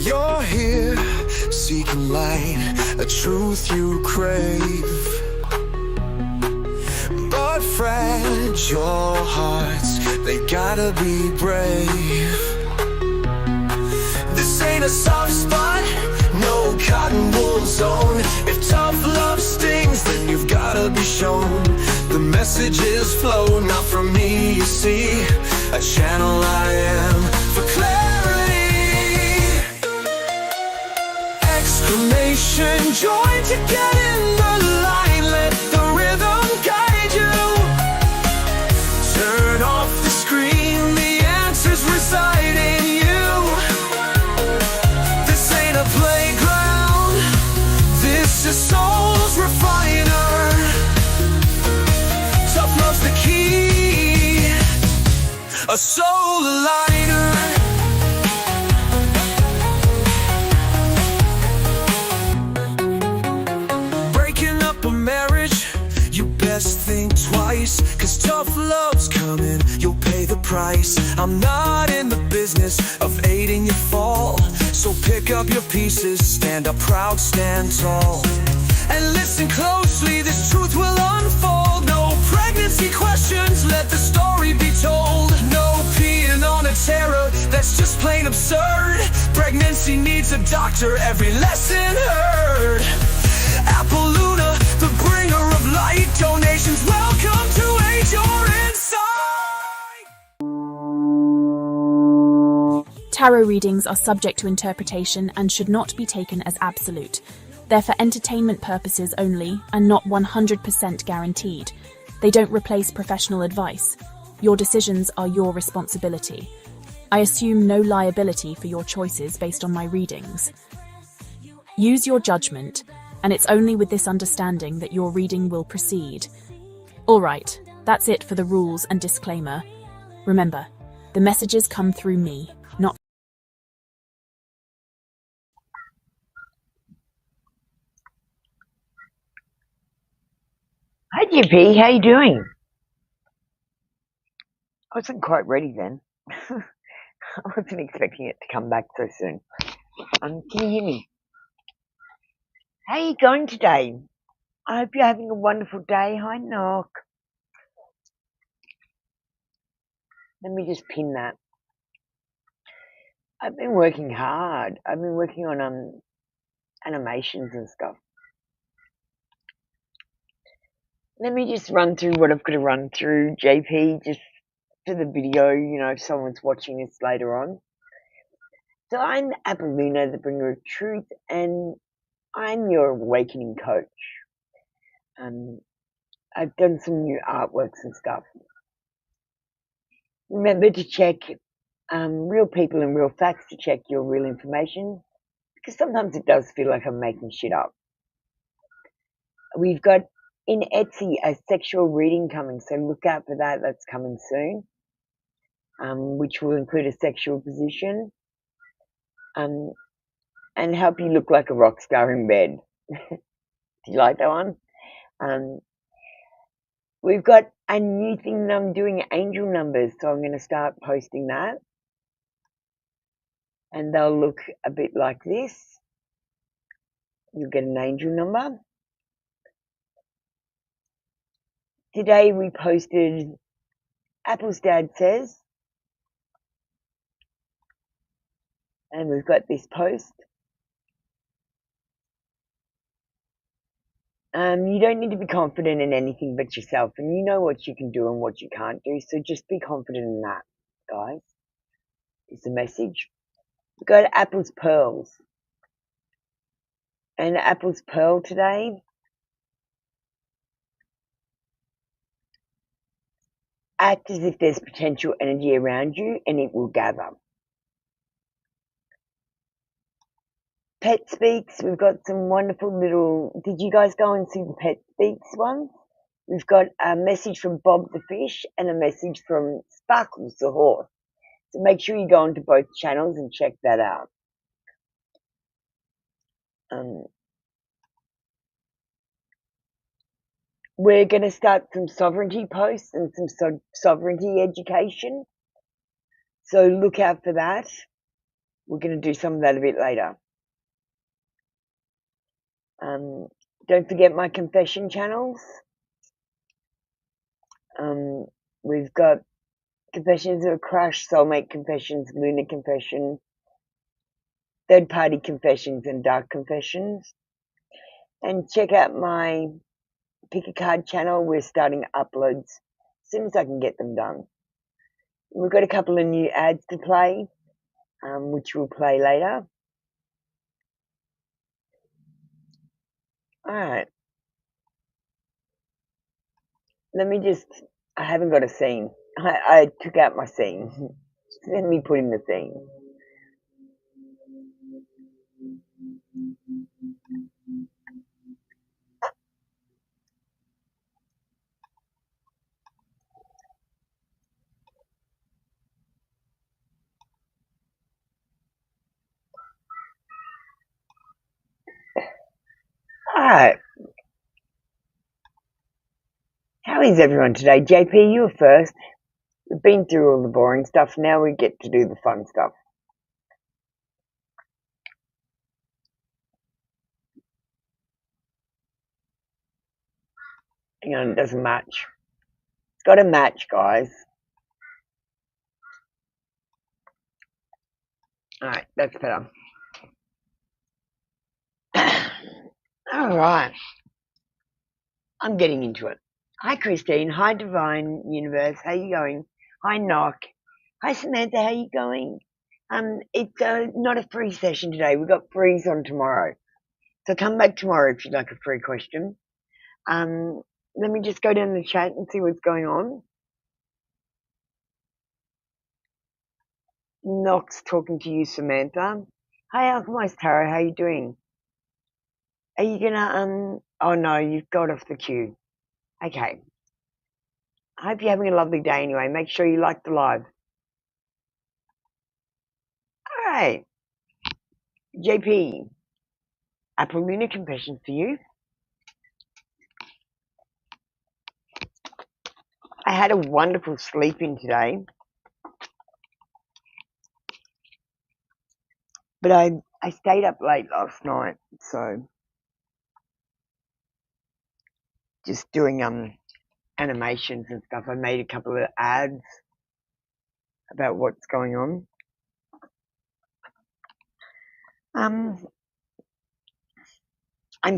You're here, seeking light, a truth you crave. But fragile hearts, they gotta be brave. This ain't a soft spot, no cotton wool zone. If tough love stings, then you've gotta be shown. The messages flow not from me, you see. A channel I am for clarity. Exclamation, join to get in the line. Let the rhythm guide you. Turn off the screen, the answers reside in you. This ain't a playground, this is soul's refiner. Tough love's the key, a soul aligner. Breaking up a marriage, you best think twice, 'cause tough love's coming, you'll pay the price. I'm not in the business of aiding your fall, so pick up your pieces, stand up proud, stand tall. And listen closely, this truth will unfold. No pregnancy questions, let the story be told. No peeing on a terror, that's just plain absurd. Pregnancy needs a doctor, every lesson heard. Apple Luna, the bringer of light. Donations welcome to aid your insight. Tarot readings are subject to interpretation and should not be taken as absolute. They're for entertainment purposes only and not 100% guaranteed. They don't replace professional advice. Your decisions are your responsibility. I assume no liability for your choices based on my readings. Use your judgment, and it's only with this understanding that your reading will proceed. All right, that's it for the rules and disclaimer. Remember, the messages come through me, not... Hi, GP. How you doing? I wasn't quite ready then. I wasn't expecting it to come back so soon. Can you hear me? How are you going today? I hope you're having a wonderful day. Hi, Knock. Let me just pin that. I've been working hard. I've been working on animations and stuff. Let me just run through what I've got to run through, JP, just for the video, you know, if someone's watching this later on. So I'm Apple Luna, the bringer of truth, and I'm your awakening coach. I've done some new artworks and stuff. Remember to check real people and real facts to check your real information, because sometimes it does feel like I'm making shit up. We've got in Etsy a sexual reading coming, so look out for that. That's coming soon, which will include a sexual position and help you look like a rock star in bed. Do you like that one? We've got a new thing that I'm doing, angel numbers, so I'm going to start posting that. And they'll look a bit like this. You'll get an angel number. Today we posted Apple's Dad Says. And we've got this post. You don't need to be confident in anything but yourself, and you know what you can do and what you can't do, so just be confident in that, guys. Is the message. We've got Apple's Pearls. And Apple's Pearl today, act as if there's potential energy around you and it will gather. Pet Speaks, we've got some wonderful little... Did you guys go and see the Pet Speaks one? We've got a message from Bob the Fish and a message from Sparkles the Horse. So make sure you go onto both channels and check that out. We're going to start some sovereignty posts and some sovereignty education. So look out for that. we're going to do some of that a bit later. Don't forget my confession channels. We've got Confessions of a Crush, Soulmate Confessions, Lunar Confession, Third Party Confessions, and Dark Confessions. And check out my Pick a Card channel. We're starting uploads as soon as I can get them done. We've got a couple of new ads to play, which we'll play later. Alright. I haven't got a scene. I took out my scene. Let me put in the scene. Alright. How is everyone today? JP, you were first. We've been through all the boring stuff. Now we get to do the fun stuff. Hang on, it doesn't match. It's got to match, guys. Alright, that's better. Alright. I'm getting into it. Hi, Christine. Hi, Divine Universe. How you going? Hi, Knock. Hi, Samantha. How you going? It's not a free session today. We've got frees on tomorrow. So come back tomorrow if you'd like a free question. Let me just go down the chat and see what's going on. Knox talking to you, Samantha. Hi, Alchemized Tarot. How you doing? Are you gonna, oh no, you've got off the queue. Okay. I hope you're having a lovely day anyway. Make sure you like the live. Alright. JP. Apple Lunar Confession for you. I had a wonderful sleep in today. But I stayed up late last night, so just doing animations and stuff. I made a couple of ads about what's going on. I'm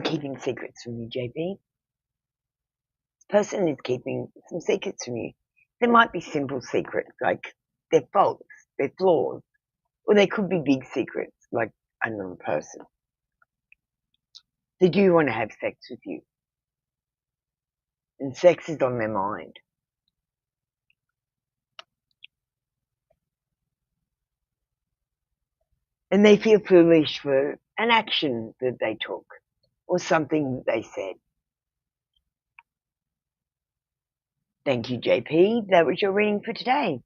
keeping secrets from you, JP. This person is keeping some secrets from you. There might be simple secrets, like their faults, their flaws, or they could be big secrets, like another person. They do want to have sex with you, and sex is on their mind. And they feel foolish for an action that they took or something that they said. Thank you, JP. That was your reading for today.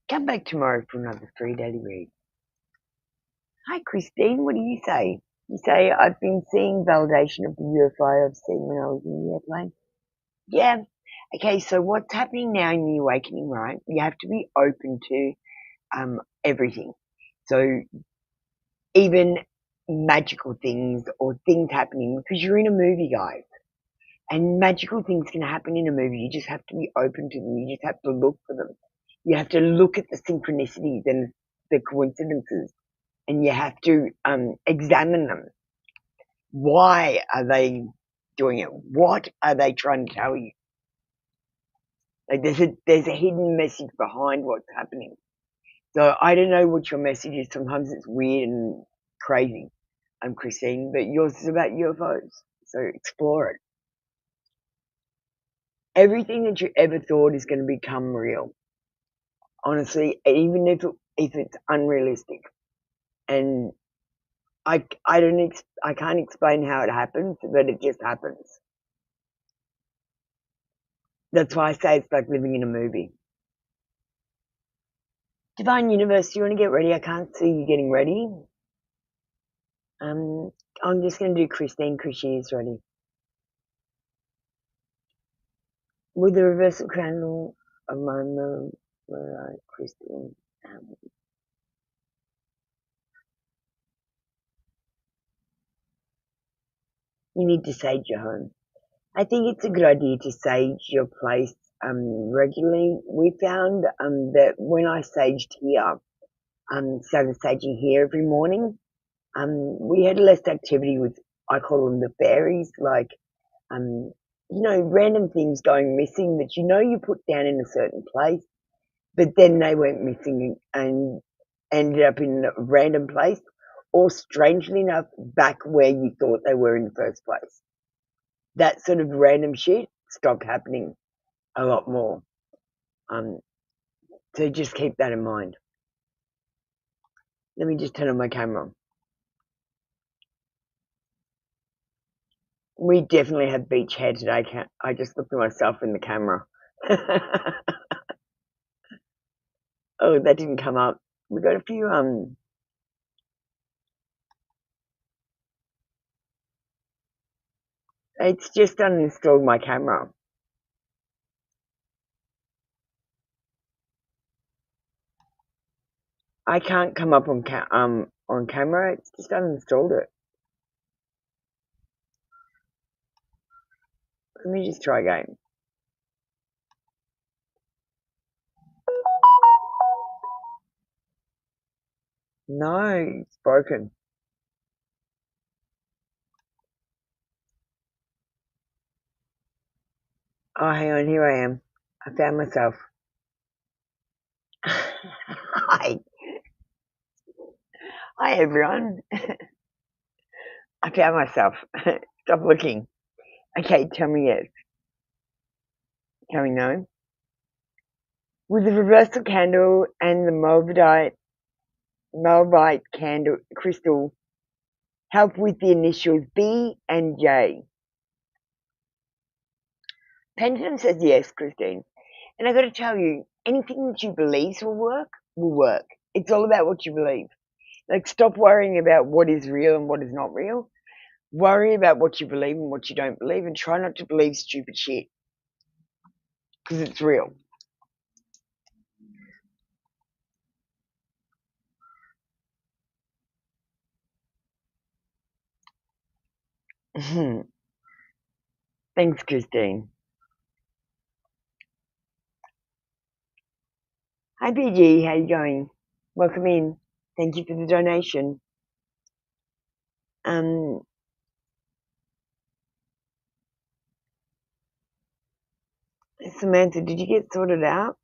Come back tomorrow for another free daily read. Hi, Christine. What do you say? You say, I've been seeing validation of the UFO I've seen when I was in the airplane. Yeah. Okay, so what's happening now in the awakening, right? You have to be open to everything. So even magical things or things happening, because you're in a movie, guys. And magical things can happen in a movie. You just have to be open to them. You just have to look for them. You have to look at the synchronicities and the coincidences. And you have to examine them. Why are they doing it? What are they trying to tell you? Like there's a hidden message behind what's happening. So I don't know what your message is. Sometimes it's weird and crazy. I'm Christine, but yours is about UFOs. So explore it. Everything that you ever thought is going to become real. Honestly, even if it's unrealistic. And I can't explain how it happens, but it just happens. That's why I say it's like living in a movie. Divine Universe, do you want to get ready? I can't see you getting ready. I'm just going to do Christine because she is ready. With the reversal candle of my Christine. You need to sage your home. I think it's a good idea to sage your place regularly. We found that when I saged here, started saging here every morning, we had less activity with, I call them the fairies, like, random things going missing that you put down in a certain place, but then they went missing and ended up in a random place, or strangely enough, back where you thought they were in the first place. That sort of random shit stopped happening a lot more. So just keep that in mind. Let me just turn on my camera. We definitely have beach hair today. I just looked at myself in the camera. Oh, that didn't come up. We got a few it's just uninstalled my camera. I can't come up on camera. It's just uninstalled it. Let me just try again. No, it's broken. Oh, hang on, here I am. I found myself. Hi. Hi, everyone. I found myself. Stop looking. Okay, tell me yes. Tell me no. With the reversal candle and the Malvite candle crystal help with the initials B and J. Pendulum says yes, Christine. And I got to tell you, anything that you believe will work, will work. It's all about what you believe. Like, stop worrying about what is real and what is not real. Worry about what you believe and what you don't believe, and try not to believe stupid shit, because it's real. Thanks, Christine. Hi, PG. How you going? Welcome in. Thank you for the donation. Samantha, did you get sorted out?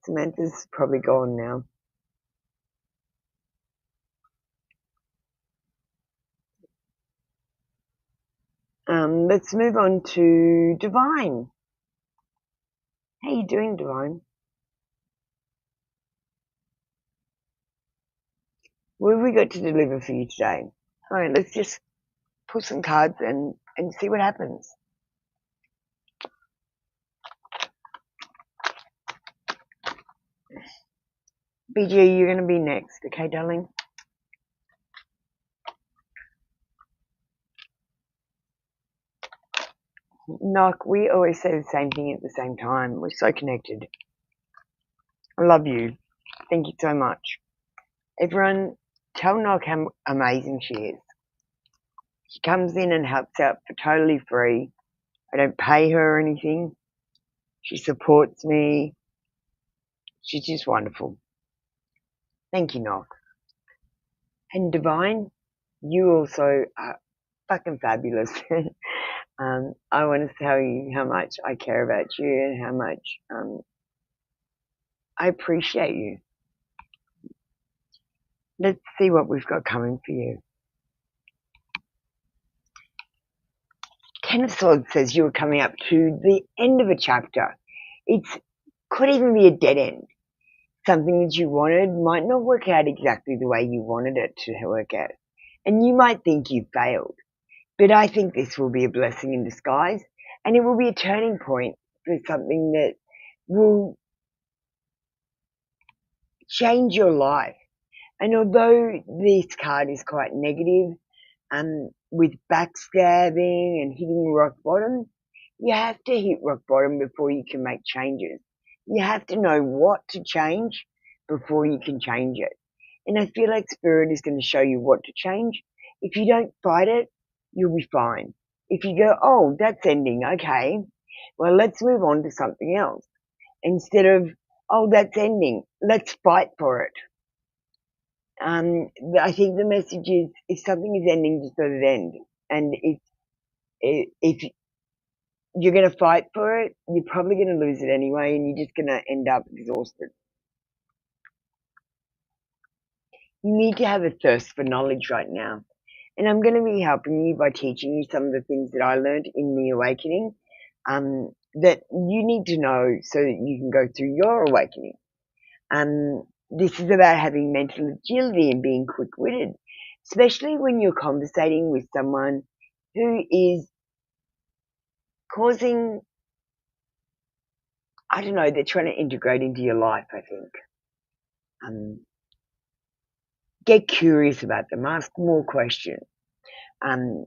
Samantha's probably gone now. Let's move on to Divine. How you doing, Divine? What have we got to deliver for you today? All right, let's just pull some cards and see what happens. BG, you're going to be next, okay, darling? Knock, we always say the same thing at the same time. We're so connected. I love you. Thank you so much. Everyone, tell Knock how amazing she is. She comes in and helps out for totally free. I don't pay her or anything. She supports me. She's just wonderful. Thank you, Knock. And Divine, you also are fucking fabulous. I want to tell you how much I care about you and how much I appreciate you. Let's see what we've got coming for you. Ten of Swords says you are coming up to the end of a chapter. It could even be a dead end. Something that you wanted might not work out exactly the way you wanted it to work out. And you might think you failed. But I think this will be a blessing in disguise, and it will be a turning point for something that will change your life. And although this card is quite negative, with backstabbing and hitting rock bottom, you have to hit rock bottom before you can make changes. You have to know what to change before you can change it. And I feel like Spirit is going to show you what to change. If you don't fight it, you'll be fine. If you go, oh, that's ending, okay, well, let's move on to something else. Instead of, oh, that's ending, let's fight for it. I think the message is, if something is ending, just let it end. And if you're going to fight for it, you're probably going to lose it anyway, and you're just going to end up exhausted. You need to have a thirst for knowledge right now. And I'm going to be helping you by teaching you some of the things that I learned in the awakening that you need to know so that you can go through your awakening. This is about having mental agility and being quick-witted, especially when you're conversating with someone who is causing, I don't know, they're trying to integrate into your life, I think. Get curious about them, ask more questions, and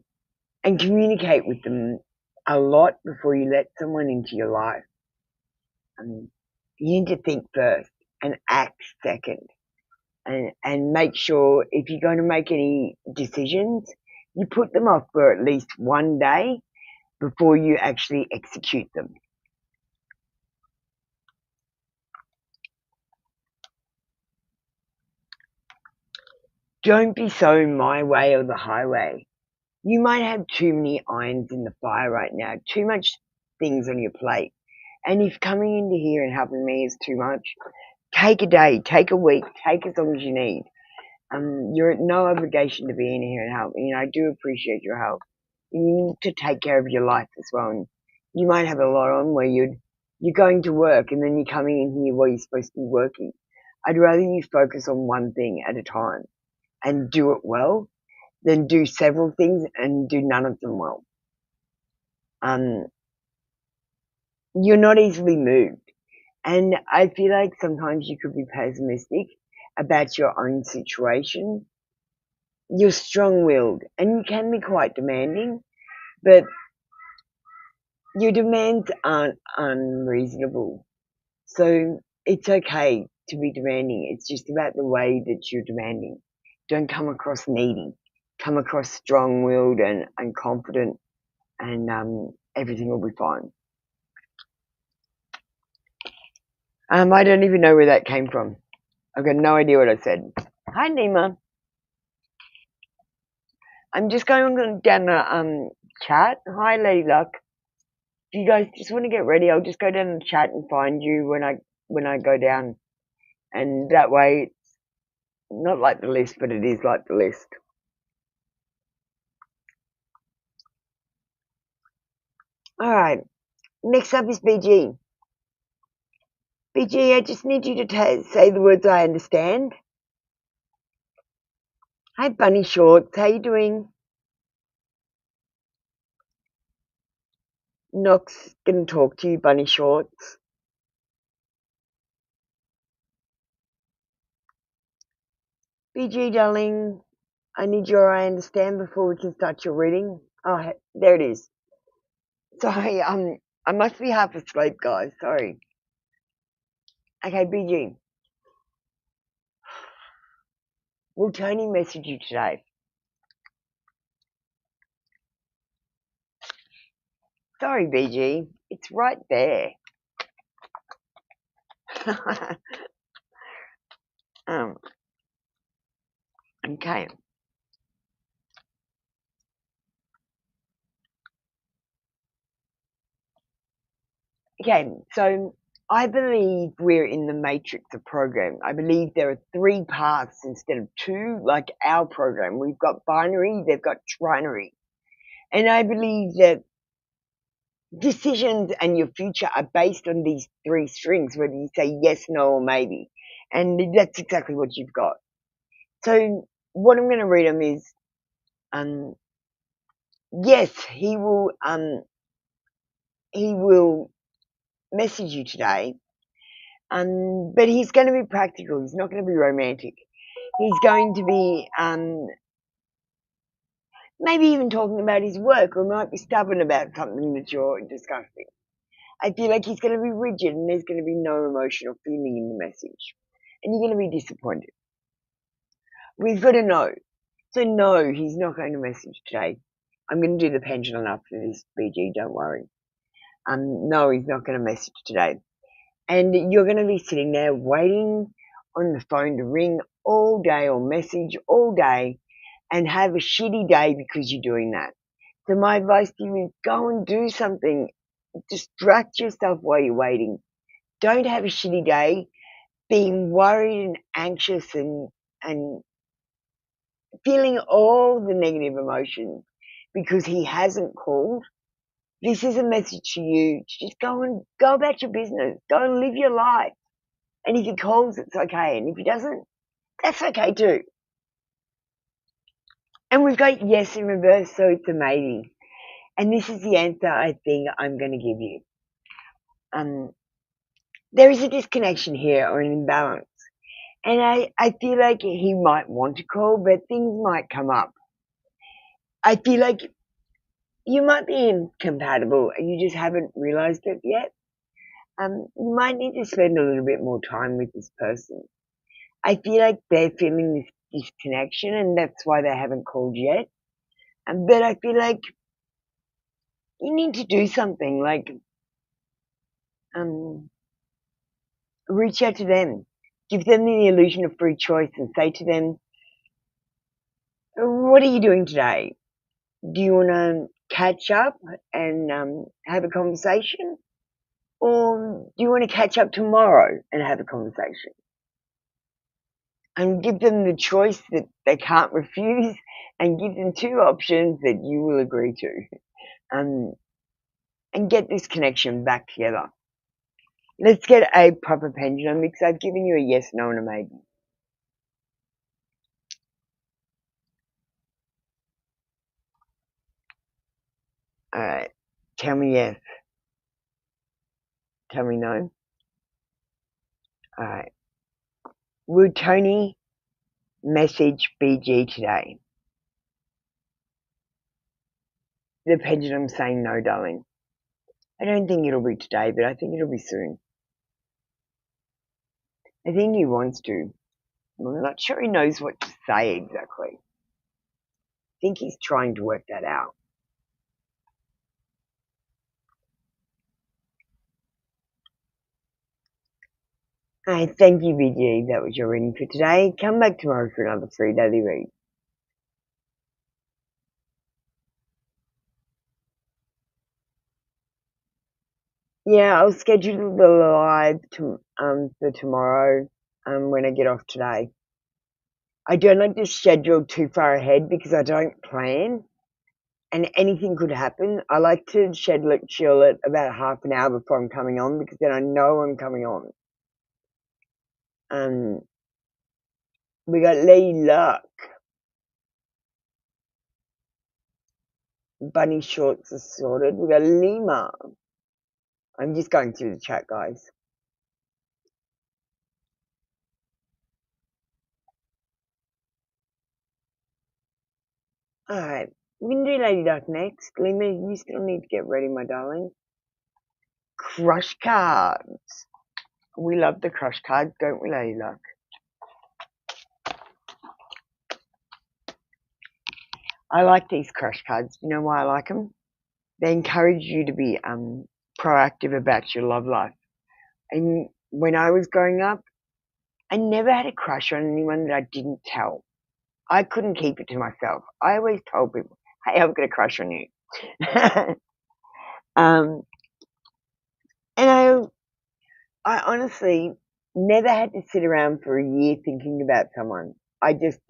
communicate with them a lot before you let someone into your life. You need to think first and act second. And make sure if you're going to make any decisions, you put them off for at least one day before you actually execute them. Don't be so my way or the highway. You might have too many irons in the fire right now, too much things on your plate. And if coming into here and helping me is too much, take a day, take a week, take as long as you need. You're at no obligation to be in here and help me, and I do appreciate your help. You need to take care of your life as well. And you might have a lot on where you're going to work and then you're coming in here while you're supposed to be working. I'd rather you focus on one thing at a time and do it well than do several things and do none of them well. You're not easily moved. And I feel like sometimes you could be pessimistic about your own situation. You're strong-willed and you can be quite demanding, but your demands aren't unreasonable. So it's okay to be demanding. It's just about the way that you're demanding. Don't come across needy. Come across strong-willed and confident, and everything will be fine. I don't even know where that came from. I've got no idea what I said. Hi, Nima. I'm just going down the chat. Hi, Lady Luck. If you guys just want to get ready, I'll just go down the chat and find you when I go down. And that way, it's not like the list, but it is like the list. Alright, next up is BG. BG, I just need you to say the words I understand. Hi, Bunny Shorts. How you doing? Nox gonna talk to you, Bunny Shorts. BG, darling, I need your I understand before we can start your reading. Oh, there it is. Sorry, I must be half asleep, guys. Sorry. Okay, BG. Will Tony message you today? Sorry, BG. It's right there. Okay. Okay, so I believe we're in the matrix of program. I believe there are 3 paths instead of 2, like our program. We've got binary, they've got trinary. And I believe that decisions and your future are based on these 3 strings, whether you say yes, no, or maybe. And that's exactly what you've got. So what I'm going to read them is, yes, he will message you today, but he's going to be practical. He's not going to be romantic. He's going to be maybe even talking about his work, or might be stubborn about something that you're discussing. I feel like he's going to be rigid and there's going to be no emotional feeling in the message. And you're going to be disappointed. We've got to know. So no, he's not going to message today. I'm going to do the pendulum after this, BG, don't worry. No, he's not going to message today. And you're going to be sitting there waiting on the phone to ring all day or message all day and have a shitty day because you're doing that. So my advice to you is go and do something. Distract yourself while you're waiting. Don't have a shitty day being worried and anxious and feeling all the negative emotions because he hasn't called. This is a message to you. Just go about your business. Go and live your life. And if he calls, it's okay. And if he doesn't, that's okay too. And we've got yes in reverse, so it's amazing. And this is the answer I think I'm going to give you. There is a disconnection here or an imbalance. And I feel like he might want to call, but things might come up. I feel like you might be incompatible and you just haven't realized it yet. You might need to spend a little bit more time with this person. I feel like they're feeling this disconnection and that's why they haven't called yet. But I feel like you need to do something like reach out to them. Give them the illusion of free choice and say to them, what are you doing today? Do you want to catch up and have a conversation? Or do you want to catch up tomorrow and have a conversation? And give them the choice that they can't refuse and give them two options that you will agree to. And get this connection back together. Let's get a proper pendulum because I've given you a yes, no, and a maybe. Alright, tell me yes. Tell me no. Alright. Will Tony message BG today? The pendulum's saying no, darling. I don't think it'll be today, but I think it'll be soon. I think he wants to. I'm not sure he knows what to say exactly. I think he's trying to work that out. Alright, thank you, BG. That was your reading for today. Come back tomorrow for another free daily read. Yeah, I'll schedule the live for tomorrow when I get off today. I don't like to schedule too far ahead because I don't plan and anything could happen. I like to schedule it about half an hour before I'm coming on because then I know I'm coming on. We got Lee Luck. Bunny shorts are sorted. We got Lima. I'm just going through the chat, guys. Alright, we can do Lady Duck next. Lima, you still need to get ready, my darling. Crush cards. We love the crush cards, don't we, Lady Luck? I like these crush cards. You know why I like them? They encourage you to be proactive about your love life. And when I was growing up, I never had a crush on anyone that I didn't tell. I couldn't keep it to myself. I always told people, hey, I've got a crush on you. And I honestly never had to sit around for a year thinking about someone. I just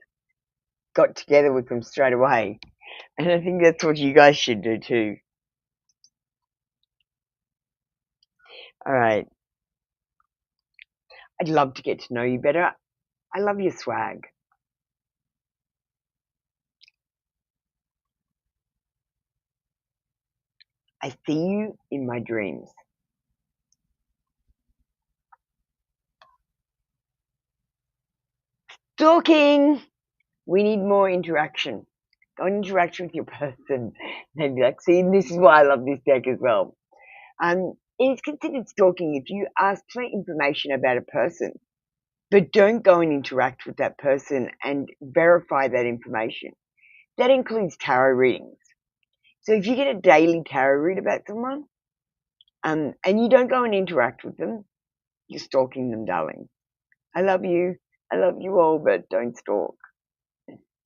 got together with them straight away. And I think that's what you guys should do too. Alright. I'd love to get to know you better. I love your swag. I see you in my dreams. Stalking! We need more interaction. Go and interact with your person. Maybe like, see, this is why I love this deck as well. It is considered stalking if you ask for information about a person, but don't go and interact with that person and verify that information. That includes tarot readings. So if you get a daily tarot read about someone, and you don't go and interact with them, you're stalking them, darling. I love you all, but don't stalk.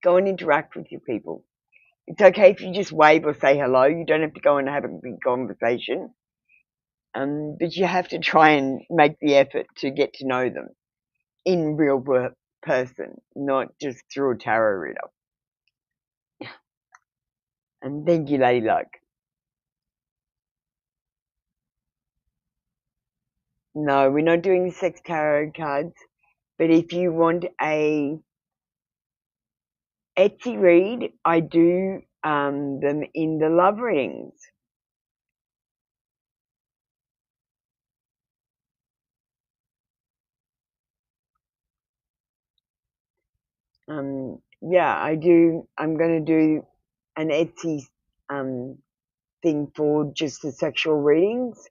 Go and interact with your people. It's okay if you just wave or say hello. You don't have to go and have a big conversation. But you have to try and make the effort to get to know them in real person, not just through a tarot reader. And thank you, Lady Luck. No, we're not doing the sex tarot cards. But if you want a Etsy read, I do them in the love readings. Yeah, I do. I'm going to do an Etsy thing for just the sexual readings,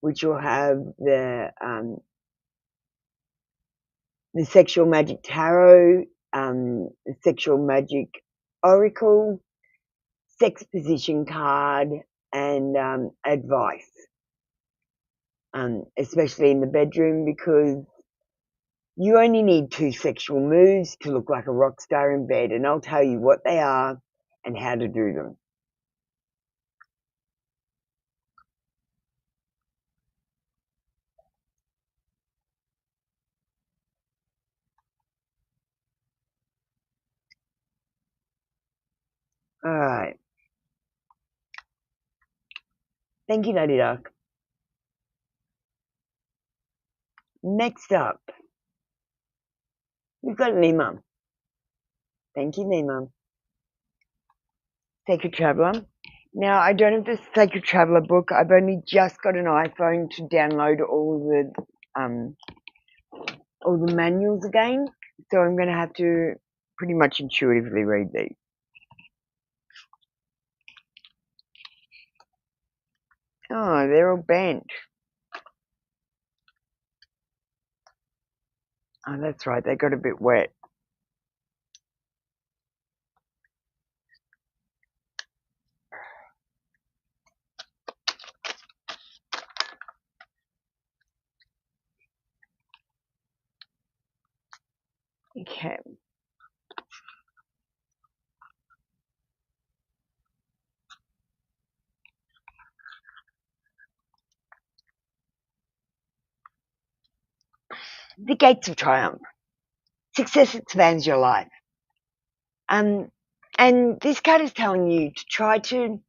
which will have the sexual magic tarot, the sexual magic oracle, sex position card, and advice, especially in the bedroom, because you only need 2 sexual moves to look like a rock star in bed, and I'll tell you what they are and how to do them. All right. Thank you, Lady Duck. Next up, we've got Lima. Thank you, Lima. Sacred Traveller. Now, I don't have the Sacred Traveller book. I've only just got an iPhone to download all the manuals again, so I'm going to have to pretty much intuitively read these. Oh, they're all bent. Oh, that's right, they got a bit wet. Okay. The Gates of Triumph. Success expands your life. And this card is telling you to try to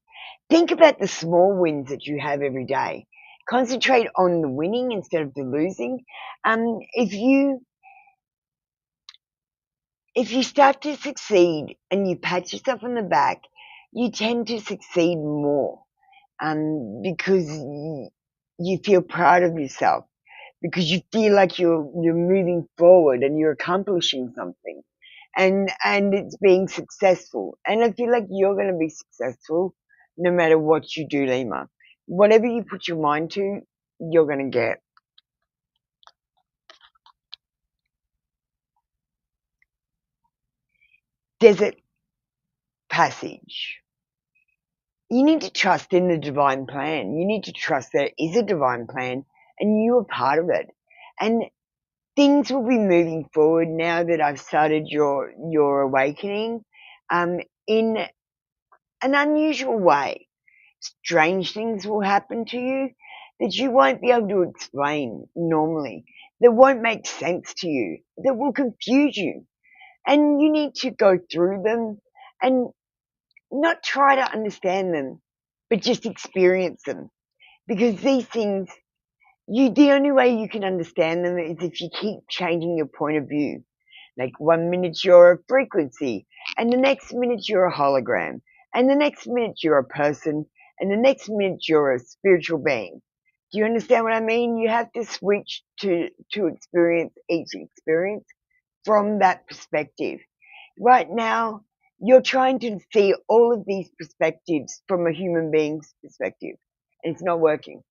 think about the small wins that you have every day. Concentrate on the winning instead of the losing. If you start to succeed and you pat yourself on the back, you tend to succeed more, because you feel proud of yourself, because you feel like you're moving forward and you're accomplishing something, and it's being successful. And I feel like you're going to be successful no matter what you do, Lima. Whatever you put your mind to, you're going to get. Desert Passage. You need to trust in the divine plan. You need to trust there is a divine plan and you are part of it. And things will be moving forward now that I've started your awakening, in an unusual way. Strange things will happen to you that you won't be able to explain normally, that won't make sense to you, that will confuse you. And you need to go through them and not try to understand them, but just experience them. Because these things, the only way you can understand them is if you keep changing your point of view. Like 1 minute you're a frequency, and the next minute you're a hologram, and the next minute you're a person, and the next minute you're a spiritual being. Do you understand what I mean? You have to switch to experience each experience from that perspective. Right now, you're trying to see all of these perspectives from a human being's perspective, and it's not working.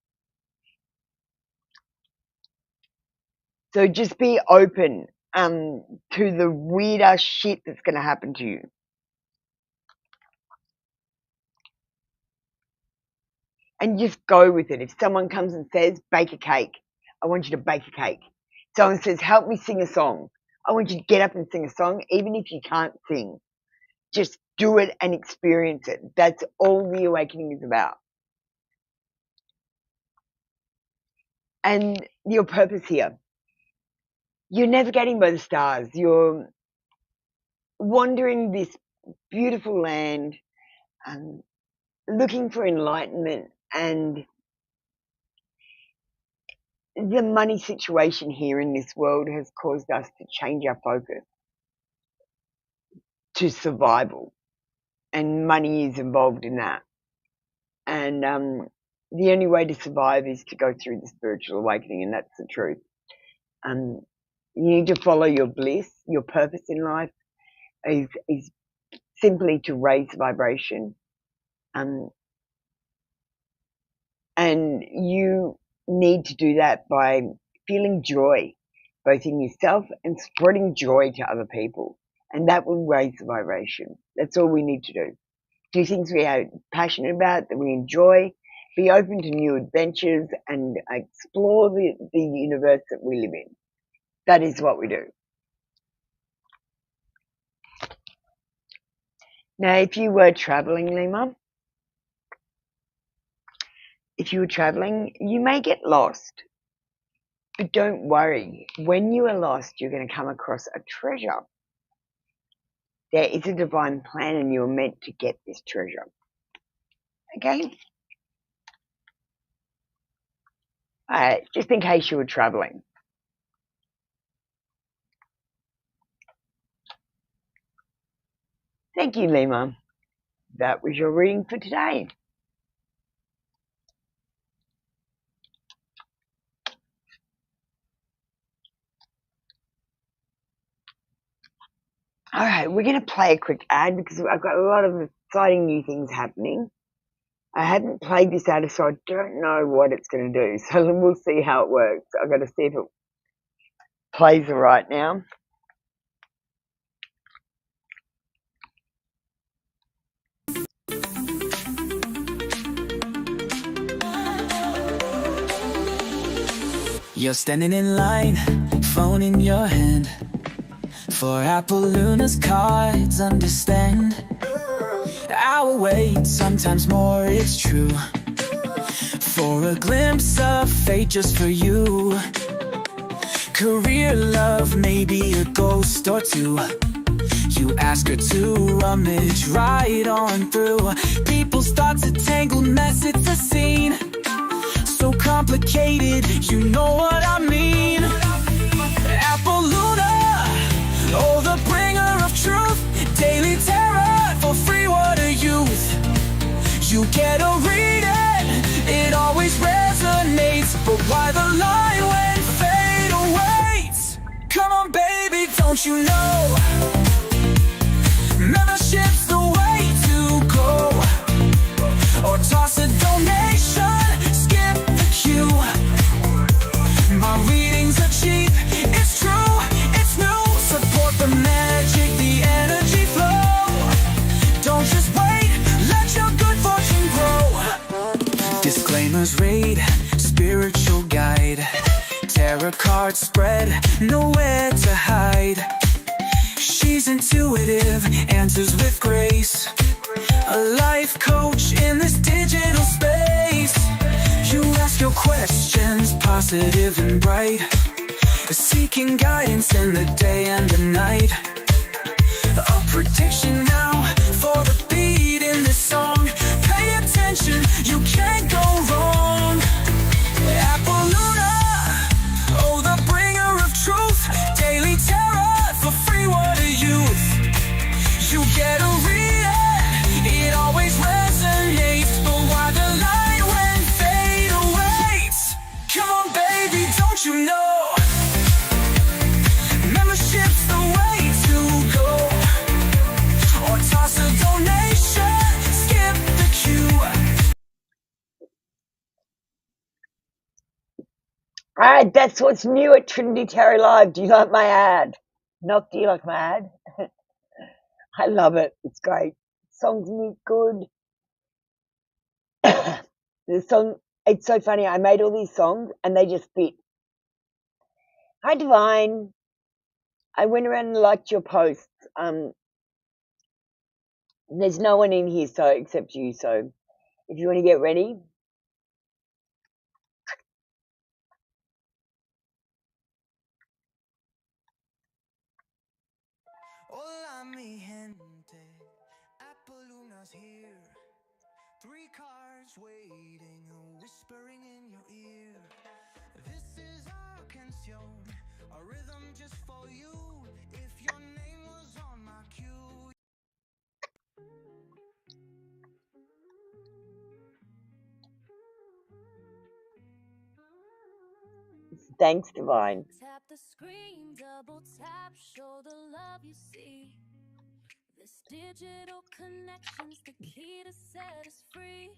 So just be open to the weird ass shit that's going to happen to you. and just go with it. If someone comes and says, bake a cake, I want you to bake a cake. Someone says, help me sing a song, I want you to get up and sing a song, even if you can't sing. Just do it and experience it. That's all the awakening is about. And your purpose here. You're navigating by the stars. You're wandering this beautiful land, looking for enlightenment, and the money situation here in this world has caused us to change our focus to survival, and money is involved in that. And the only way to survive is to go through the spiritual awakening, and that's the truth. You need to follow your bliss. Your purpose in life is simply to raise vibration, and you need to do that by feeling joy, both in yourself and spreading joy to other people, and that will raise the vibration. That's all we need to do. Do things we are passionate about, that we enjoy, be open to new adventures, and explore the universe that we live in. That is what we do. Now, if you were traveling, Lima, if you were traveling, you may get lost. But don't worry, when you are lost, you're going to come across a treasure. There is a divine plan, and you're meant to get this treasure. Okay? Just in case you were traveling. Thank you, Lima. That was your reading for today. All right, we're going to play a quick ad because I've got a lot of exciting new things happening. I haven't played this ad, so I don't know what it's going to do. So we'll see how it works. I've got to see if it plays right now. You're standing in line, phone in your hand, for Apple Luna's cards, understand. Our wait, sometimes more, it's true, for a glimpse of fate just for you. Career, love, maybe a ghost or two. You ask her to rummage right on through people's thoughts, a tangled mess, it's a scene so complicated, you know what I mean. Apple Luna, oh, the bringer of truth, daily terror for free water youth. You get a reading, it always resonates, but why the line when fate awaits? Come on baby, don't you know, membership's the way to go, or toss a donation, skip the queue. My readings are cheap, it's true, it's new. Support the magic, the energy flow. Don't just wait, let your good fortune grow. Disclaimers read, spiritual guide, tarot card spread, nowhere to hide. She's intuitive, answers with grace, a life coach in this digital space. You ask your questions, positive and bright, seeking guidance in the day and the night. A prediction now for the beat in this song. Pay attention, you can't go wrong. Apple Luna, oh, the bringer of truth, daily terror for free water youth. You get a reading, it always resonates, but why the line when fate awaits? Come on baby, don't you know, membership's the way to go, or toss a donation, skip the queue. Alright, that's what's new at Trinity Tarot Live. Do you like my ad? Not do you like my ad? I love it. It's great. Songs make good. The song, it's so funny. I made all these songs and they just fit. Hi, Divine. I went around and liked your posts. There's no one in here except you, so if you want to get ready. Hola, mi gente. Apolluna's here. 3 cars waiting, whispering in your ear. This is our canción, a rhythm just for you. If your name was on my cue. Thanks, Divine. Tap the screen, double tap, show the love you see. This digital connection's the key to set us free.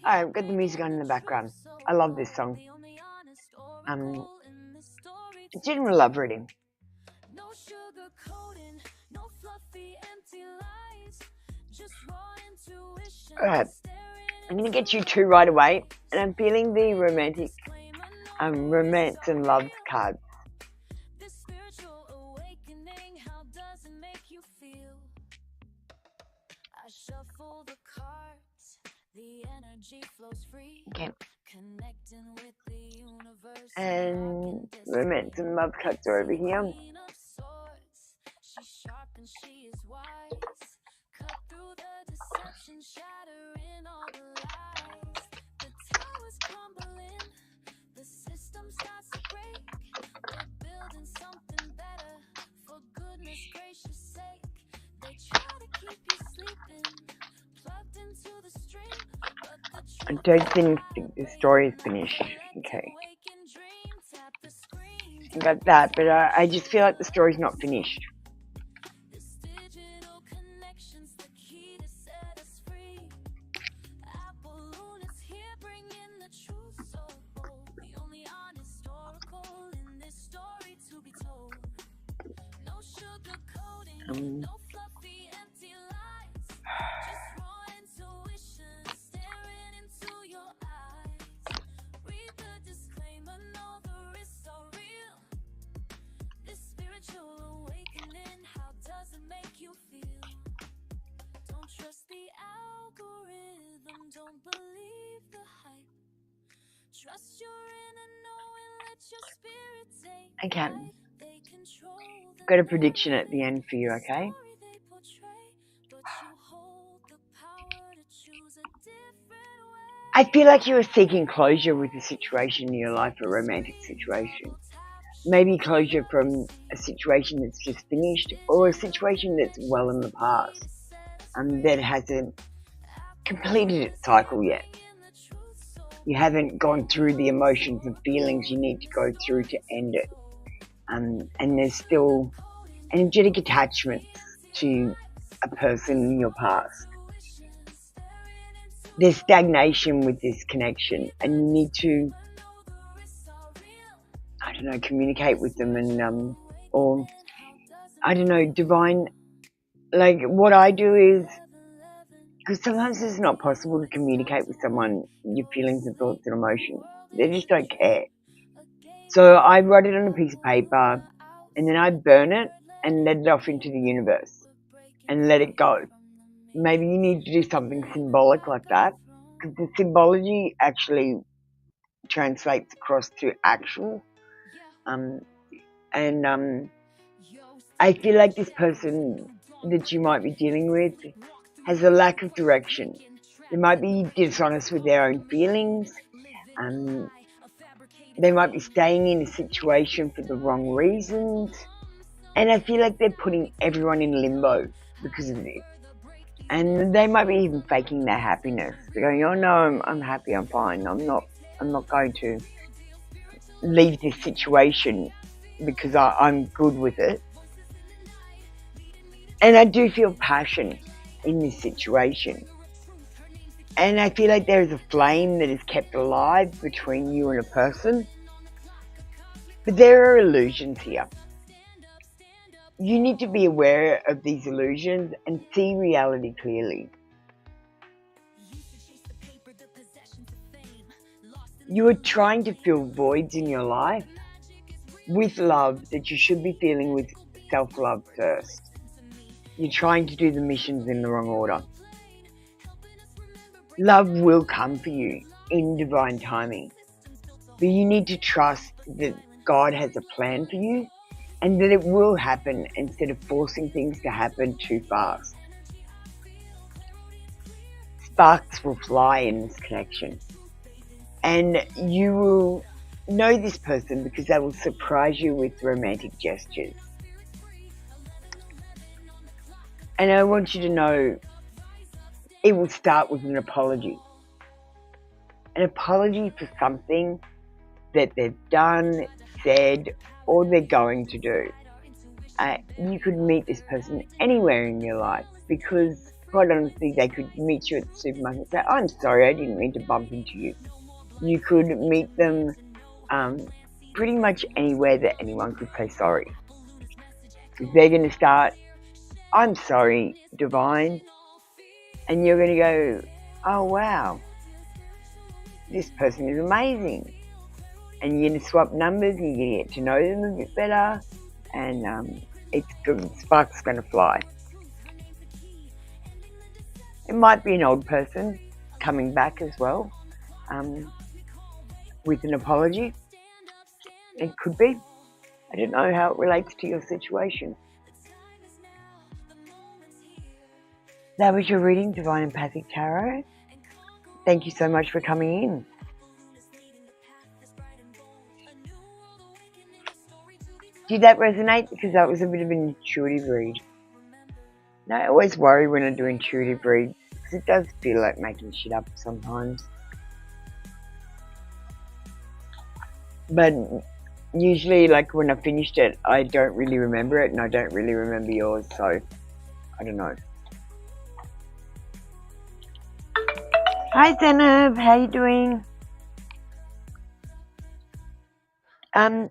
I've got the music on in the background. I love this song. General love reading. No sugar coating, no fluffy empty lies, just raw intuition. Alright, I'm going to get you 2 right away, and I'm feeling the romantic, romance and love cards. This spiritual awakening, how does it make you feel? I shuffle the cards, the energy flows free. Okay. Connecting with the universe. And romance and love cards are over here. She's sharp and she is wise. Cut through the deception, shattering all the lies. The towers crumbling, the system starts to break. We're building something better, for goodness gracious sake. They try to keep you sleeping, plugged into the stream, but the I don't think the story is finished. Okay. I got that, but I just feel like the story's not finished. Don't believe the hype. Trust your inner knowing, let your spirit take. Okay. Got a prediction at the end for you, okay? I feel like you are seeking closure with a situation in your life, a romantic situation. Maybe closure from a situation that's just finished, or a situation that's well in the past, that hasn't completed its cycle yet. You haven't gone through the emotions and feelings you need to go through to end it. And there's still energetic attachments to a person in your past. There's stagnation with this connection, and you need to, I don't know, communicate with them and, or, I don't know, divine, like what I do is, because sometimes it's not possible to communicate with someone your feelings and thoughts and emotions. They just don't care. So I write it on a piece of paper, and then I burn it and let it off into the universe and let it go. Maybe you need to do something symbolic like that, because the symbology actually translates across to actual. I feel like this person that you might be dealing with has a lack of direction. They might be dishonest with their own feelings. They might be staying in a situation for the wrong reasons. And I feel like they're putting everyone in limbo because of this. And they might be even faking their happiness. They're going, oh no, I'm happy, I'm fine. I'm not going to leave this situation because I'm good with it. And I do feel passion in this situation. And I feel like there is a flame that is kept alive between you and a person. But there are illusions here. You need to be aware of these illusions and see reality clearly. You are trying to fill voids in your life with love that you should be feeling with self-love first. You're trying to do the missions in the wrong order. Love will come for you in divine timing, but you need to trust that God has a plan for you and that it will happen instead of forcing things to happen too fast. Sparks will fly in this connection, and you will know this person because they will surprise you with romantic gestures. And I want you to know it will start with an apology. An apology for something that they've done, said, or they're going to do. You could meet this person anywhere in your life because, quite honestly, they could meet you at the supermarket and say, I'm sorry, I didn't mean to bump into you. You could meet them pretty much anywhere that anyone could say sorry. They're going to start, I'm sorry, divine, and you're going to go, oh wow, this person is amazing. And you're going to swap numbers and you're going to get to know them a bit better, and it's good. Sparks going to fly. It might be an old person coming back as well, with an apology. It could be. I don't know how it relates to your situation. That was your reading, Divine Empathic Tarot. Thank you so much for coming in. Did that resonate? Because that was a bit of an intuitive read. Now, I always worry when I do intuitive reads because it does feel like making shit up sometimes. But usually, like when I finished it, I don't really remember it and I don't really remember yours, so I don't know. Hi Zainab, how you doing?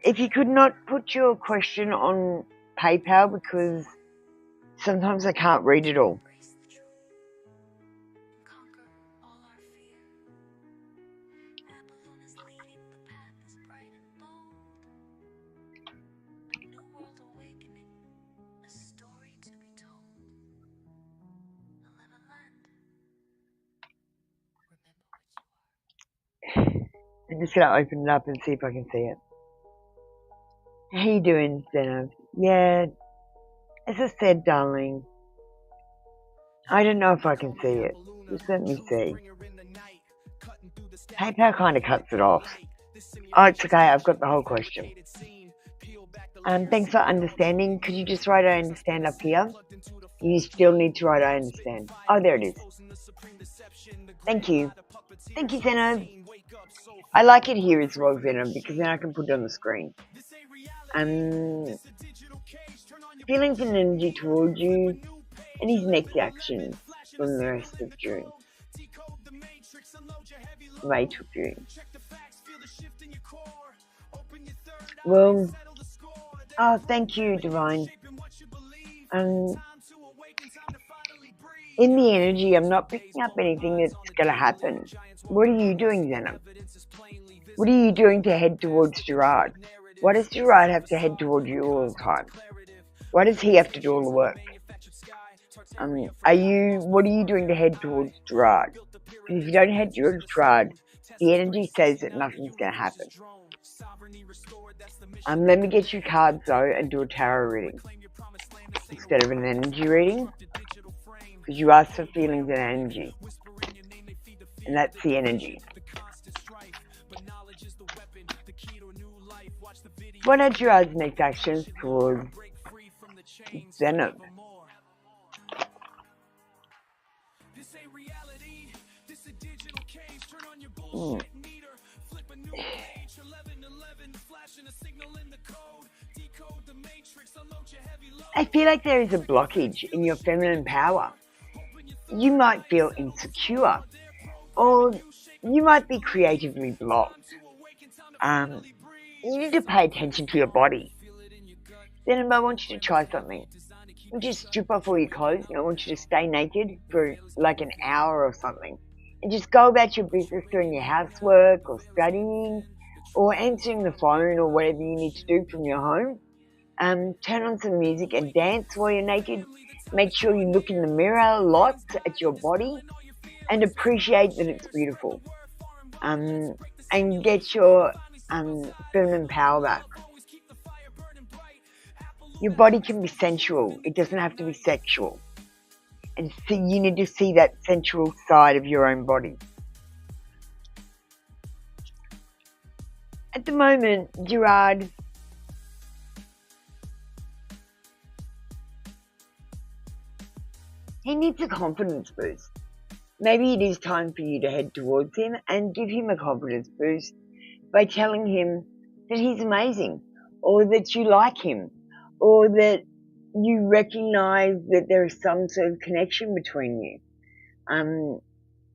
If you could not put your question on PayPal because sometimes I can't read it all. I'm just going to open it up and see if I can see it. How you doing, Zainab? Yeah, as I said, darling, I don't know if I can see it. Just let me see. PayPal kind of cuts it off. Oh, it's okay, I've got the whole question. Thanks for understanding. Could you just write I understand up here? You still need to write I understand. Oh, there it is. Thank you. Thank you, Zainab. I like it here as well, Venom, because then I can put it on the screen. Feelings and energy towards you and his next actions from the rest of June. May to June. Well, oh, thank you, Divine. In the energy, I'm not picking up anything that's going to happen. What are you doing, Zeynep? What are you doing to head towards Gerard? Why does Gerard have to head towards you all the time? Why does he have to do all the work? What are you doing to head towards Gerard? Because if you don't head towards Gerard, the energy says that nothing's going to happen. Let me get you cards though and do a tarot reading instead of an energy reading, because you asked for feelings and energy, and that's the energy. What are Gerard's next actions towards Zenith? I feel like there is a blockage in your feminine power. You might feel insecure, or you might be creatively blocked. You need to pay attention to your body. Then I want you to try something. Just strip off all your clothes and I want you to stay naked for like an hour or something and just go about your business, doing your housework or studying or answering the phone or whatever you need to do from your home. Turn on some music and dance while you're naked. Make sure you look in the mirror lots at your body and appreciate that it's beautiful. And get your feminine power back. Your body can be sensual. It doesn't have to be sexual. And so you need to see that sensual side of your own body. At the moment, Gerard, he needs a confidence boost. Maybe it is time for you to head towards him and give him a confidence boost by telling him that he's amazing, or that you like him, or that you recognize that there is some sort of connection between you,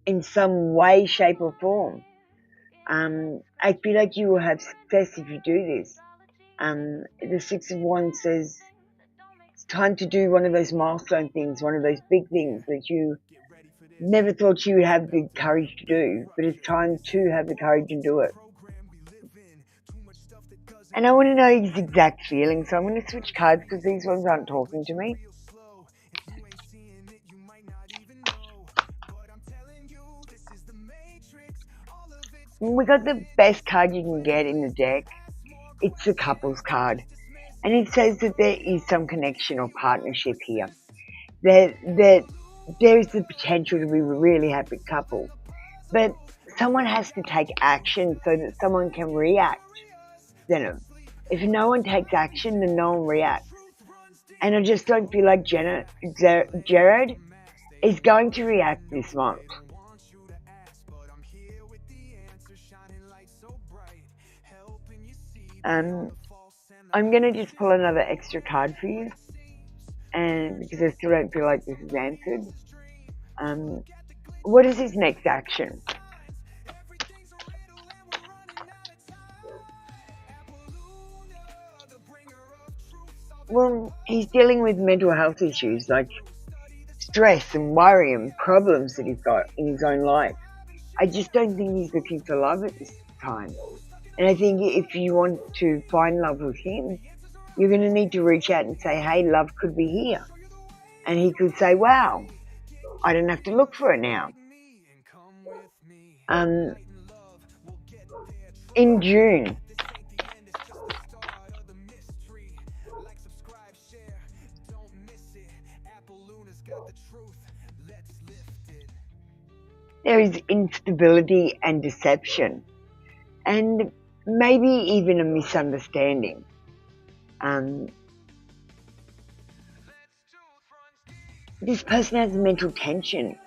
in some way, shape or form. I feel like you will have success if you do this. The Six of Wands says it's time to do one of those milestone things, one of those big things that you never thought you would have the courage to do, but it's time to have the courage and do it. And I want to know his exact feeling, so I'm going to switch cards because these ones aren't talking to me. We got the best card you can get in the deck. It's the couples card. And it says that there is some connection or partnership here. That there is the potential to be a really happy couple. But someone has to take action so that someone can react. Then, if no one takes action, then no one reacts. And I just don't feel like Jared is going to react this month. I'm going to just pull another extra card for you, and because I still don't feel like this is answered. What is his next action? Well, he's dealing with mental health issues like stress and worry and problems that he's got in his own life. I just don't think he's looking for love at this time. And I think if you want to find love with him, you're going to need to reach out and say, hey, love could be here. And he could say, wow, I don't have to look for it now. In June, there is instability and deception, and maybe even a misunderstanding. This person has mental tension,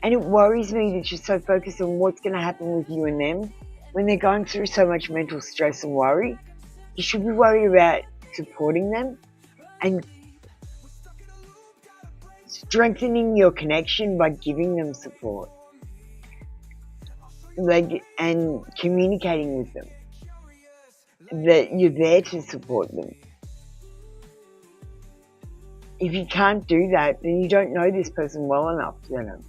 and it worries me that you're so focused on what's going to happen with you and them when they're going through so much mental stress and worry. You should be worried about supporting them and strengthening your connection by giving them support, and communicating with them that you're there to support them. If you can't do that, then you don't know this person well enough, you know.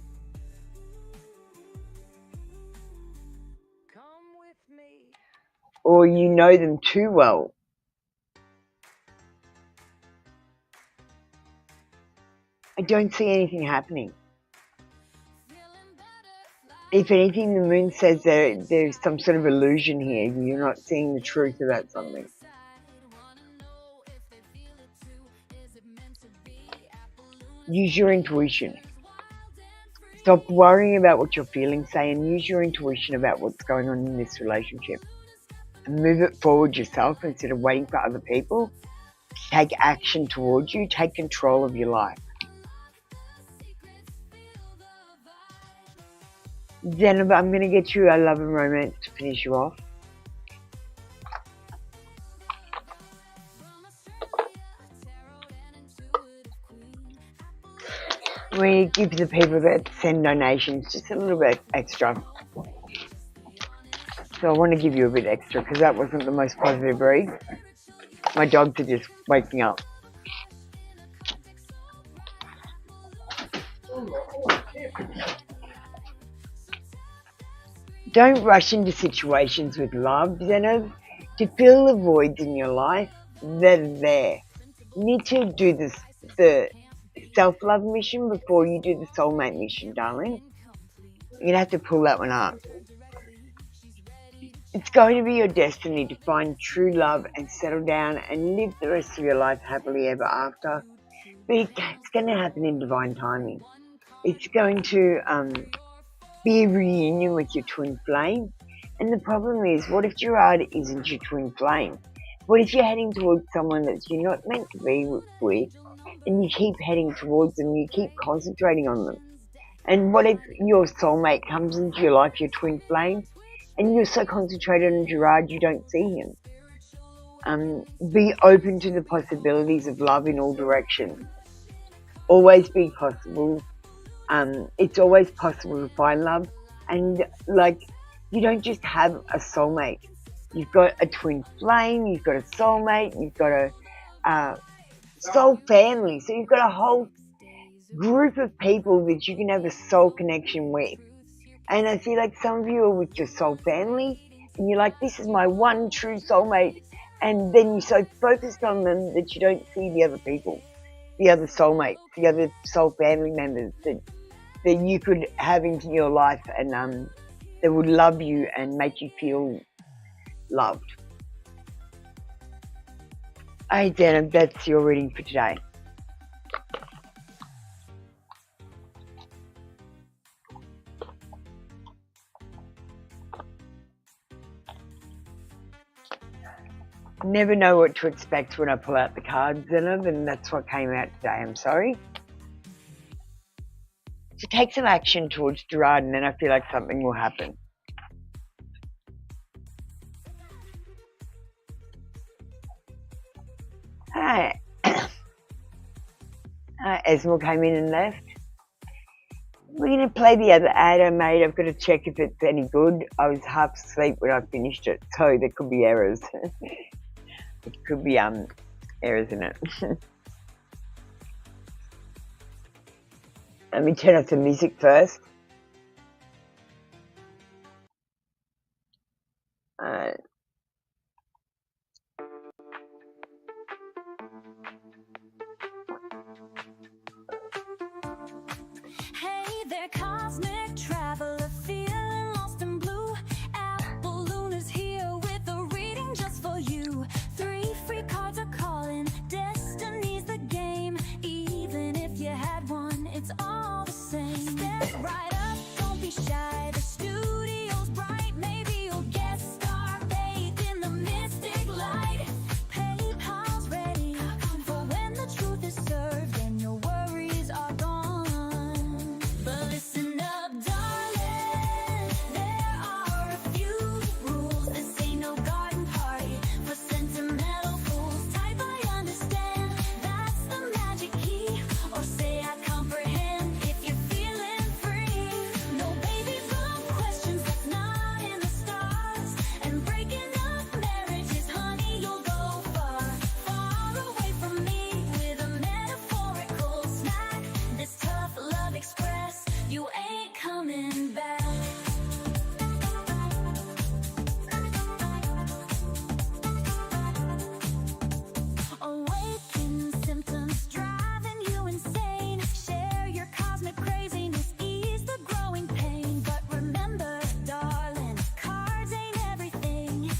Or you know them too well. I don't see anything happening. If anything, the moon says there's some sort of illusion here. You're not seeing the truth about something. Use your intuition. Stop worrying about what your feelings say and use your intuition about what's going on in this relationship. And move it forward yourself instead of waiting for other people. Take action towards you. Take control of your life. Jennifer, I'm going to get you a love and romance to finish you off. We give the people that send donations just a little bit extra. So I want to give you a bit extra because that wasn't the most positive read. My dogs are just waking up. Don't rush into situations with love, Zenith, to fill the voids in your life that are there. You need to do the self-love mission before you do the soulmate mission, darling. You're going to have to pull that one up. It's going to be your destiny to find true love and settle down and live the rest of your life happily ever after. But it's going to happen in divine timing. It's going to be a reunion with your twin flame. And the problem is, what if Gerard isn't your twin flame? What if you're heading towards someone that you're not meant to be with, and you keep heading towards them, you keep concentrating on them? And what if your soulmate comes into your life, your twin flame, and you're so concentrated on Gerard you don't see him? Be open to the possibilities of love in all directions. Always be possible. It's always possible to find love. And you don't just have a soulmate. You've got a twin flame, you've got a soulmate, you've got a soul family. So you've got a whole group of people that you can have a soul connection with. And I feel like some of you are with your soul family and you're like, this is my one true soulmate. And then you're so focused on them that you don't see the other people, the other soulmates, the other soul family members that you could have into your life and that would love you and make you feel loved. Hey, Dana, that's your reading for today. Never know what to expect when I pull out the cards, Zena, and that's what came out today. I'm sorry. So take some action towards Gerard, and then I feel like something will happen. Hi. Esmal came in and left. We're going to play the other ad I made. I've got to check if it's any good. I was half asleep when I finished it, so there could be errors. It could be errors in it. Let me turn off the music first. Hey there, cosmic traveler, feeling lost and blue. Apple Luna's here with a reading just for you. 3 free cards are calling, destiny's the game. Even if you had one, it's all the same. Step right up, don't be shy. The studio's bright, maybe you'll guest star. Bathe in the mystic light. PayPal's ready for when the truth is served and your worries are gone. But listen up, darling, there are a few rules. This ain't no garden party for sentimental fools. Type I understand, that's the magic key. Or say I comprehend if you're feeling free. No baby boom questions, that's not in the stars. And breaking up marriages, honey, you'll go far. Far away from me with a metaphorical smack. This tough love express, you ain't coming back. Awaken symptoms driving you insane. Share your cosmic craziness, ease the growing pain. But remember, darling, cards ain't everything.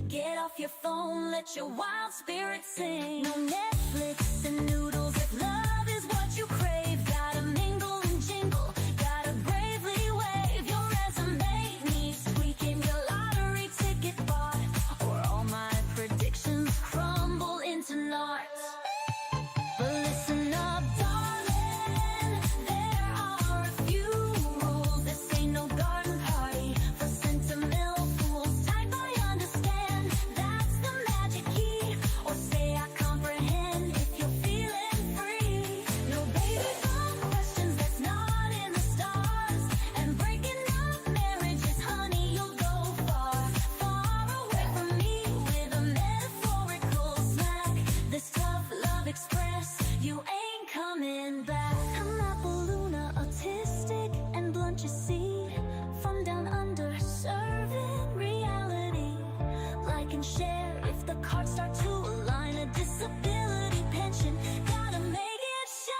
Get off your phone, let your wild spirit sing. No Netflix and noodles if love is what you crave. Gotta mingle and jingle, gotta bravely wave. Your resume needs tweaking, your lottery ticket bought, or all my predictions crumble into naught. But listen up, darling, there are a few rules. This ain't no garden party for sentimental fools. Type I understand, that's the magic key. Or say I comprehend if you're feeling free. No baby boom questions, that's not in the stars. And breaking up marriages, honey, you'll go far. Far away from me with a metaphorical smack. This tough love express, you ain't coming back. I'm Apple Luna, autistic and blunt, you see. From down under, and share. If the cards start to align, a disability pension, gotta make it shine.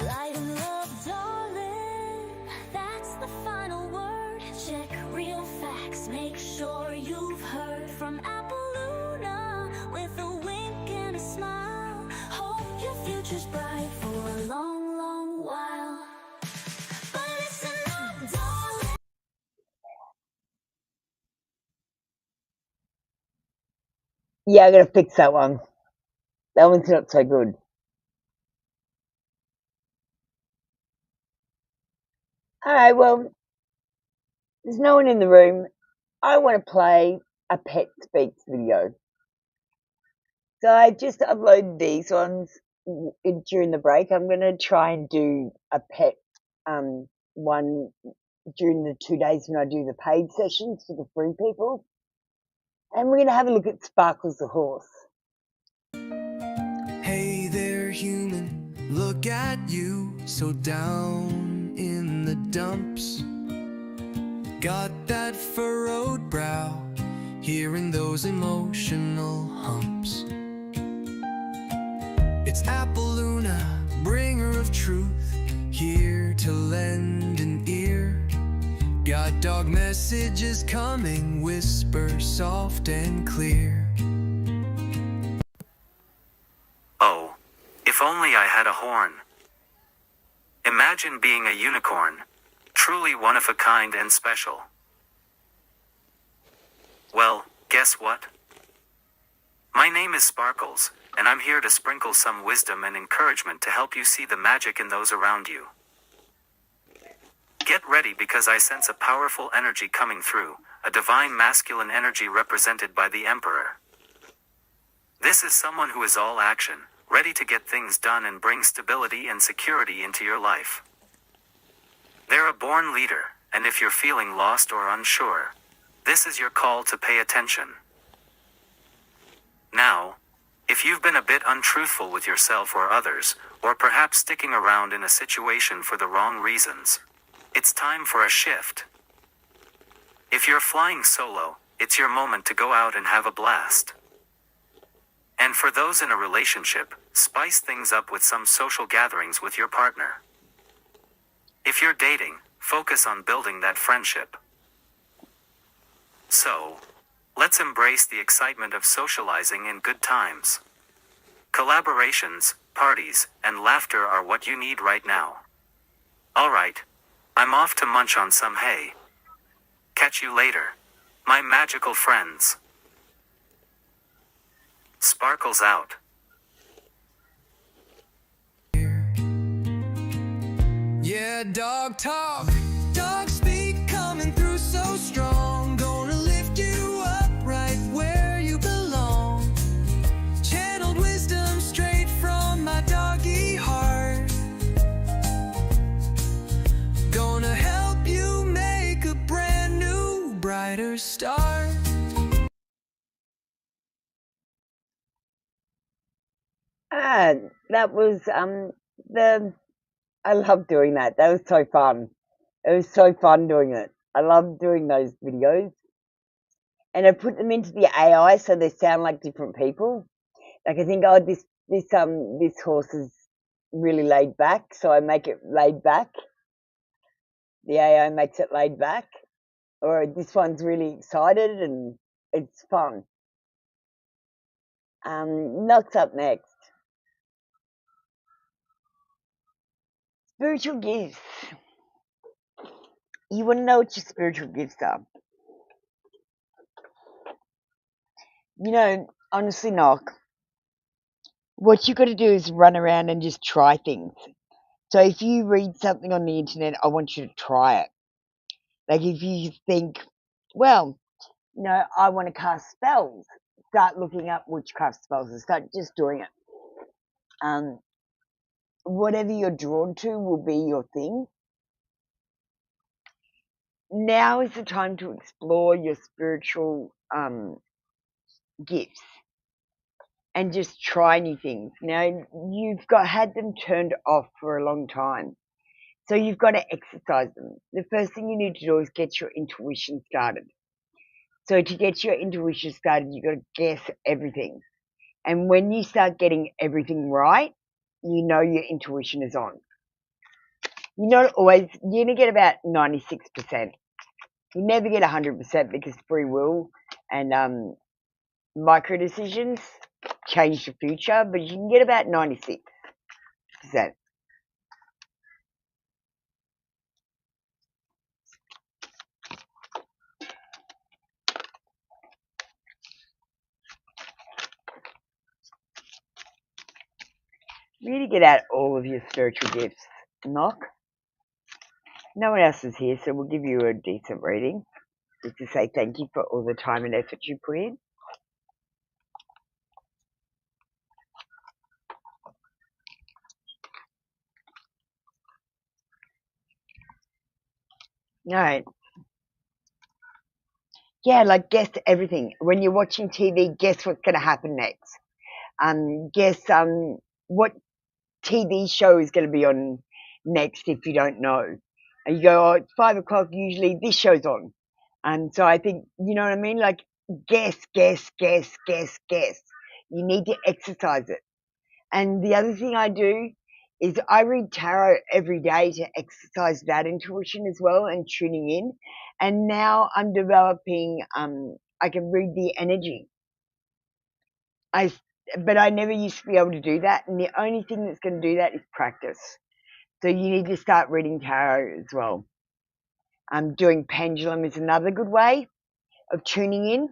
Light and love, darling, that's the final word. Check real facts, make sure you've heard from Appaloosa with a wink and a smile. Hope your future's bright for a long, long while. But listen up, darling. Yeah, I gotta fix that one. That one's not so good. Alright, well, there's no one in the room. I want to play a Pet Speaks video. So I just uploaded these ones during the break. I'm going to try and do a pet one during the 2 days when I do the paid sessions for the free people. And we're going to have a look at Sparkles the horse. Hey there, human, look at you, so down in the dumps. Got that furrowed brow, hearing those emotional humps. It's Appaloosa, bringer of truth, here to lend an ear. Got dog messages coming, whisper soft and clear. Oh, if only I had a horn. Imagine being a unicorn, truly one of a kind and special. Well, guess what? My name is Sparkles, and I'm here to sprinkle some wisdom and encouragement to help you see the magic in those around you. Get ready, because I sense a powerful energy coming through, a divine masculine energy represented by the Emperor. This is someone who is all action, ready to get things done and bring stability and security into your life. They're a born leader, and if you're feeling lost or unsure, this is your call to pay attention. Now, if you've been a bit untruthful with yourself or others, or perhaps sticking around in a situation for the wrong reasons, it's time for a shift. If you're flying solo, it's your moment to go out and have a blast. And for those in a relationship, spice things up with some social gatherings with your partner. If you're dating, focus on building that friendship. So, let's embrace the excitement of socializing in good times. Collaborations, parties, and laughter are what you need right now. Alright, I'm off to munch on some hay. Catch you later, my magical friends. Sparkles out. Yeah, dog talk, dog speak coming through so strong. Gonna lift you up right where you belong. Channeled wisdom straight from my doggy heart. Gonna help you make a brand new, brighter start. That was I love doing that. That was so fun. It was so fun doing it. I love doing those videos. And I put them into the AI so they sound like different people. Like I think, oh, this horse is really laid back, so I make it laid back. The AI makes it laid back. Or this one's really excited and it's fun. Knock's up next. Spiritual gifts. You want to know what your spiritual gifts are? You know, honestly, Knock, what you got to do is run around and just try things. So if you read something on the internet, I want you to try it. Like if you think, well, I want to cast spells, start looking up witchcraft spells and start just doing it. Whatever you're drawn to will be your thing. Now is the time to explore your spiritual gifts and just try new things. Now, you've had them turned off for a long time. So you've got to exercise them. The first thing you need to do is get your intuition started. So to get your intuition started, you've got to guess everything. And when you start getting everything right, you know your intuition is on. You're not always, you're going to get about 96%. You never get 100% because free will and micro decisions change the future, but you can get about 96%. Really get out all of your spiritual gifts. Knock. No one else is here, so we'll give you a decent reading. Just to say thank you for all the time and effort you put in. Alright. Yeah, like guess everything. When you're watching TV, guess what's going to happen next. Guess what TV show is going to be on next if you don't know. And you go, oh, it's 5 o'clock, usually this show's on. And so I think, you know what I mean? Like guess. You need to exercise it. And the other thing I do is I read tarot every day to exercise that intuition as well and tuning in. And now I'm developing, I can read the energy. But I never used to be able to do that. And the only thing that's going to do that is practice. So you need to start reading tarot as well. Doing pendulum is another good way of tuning in.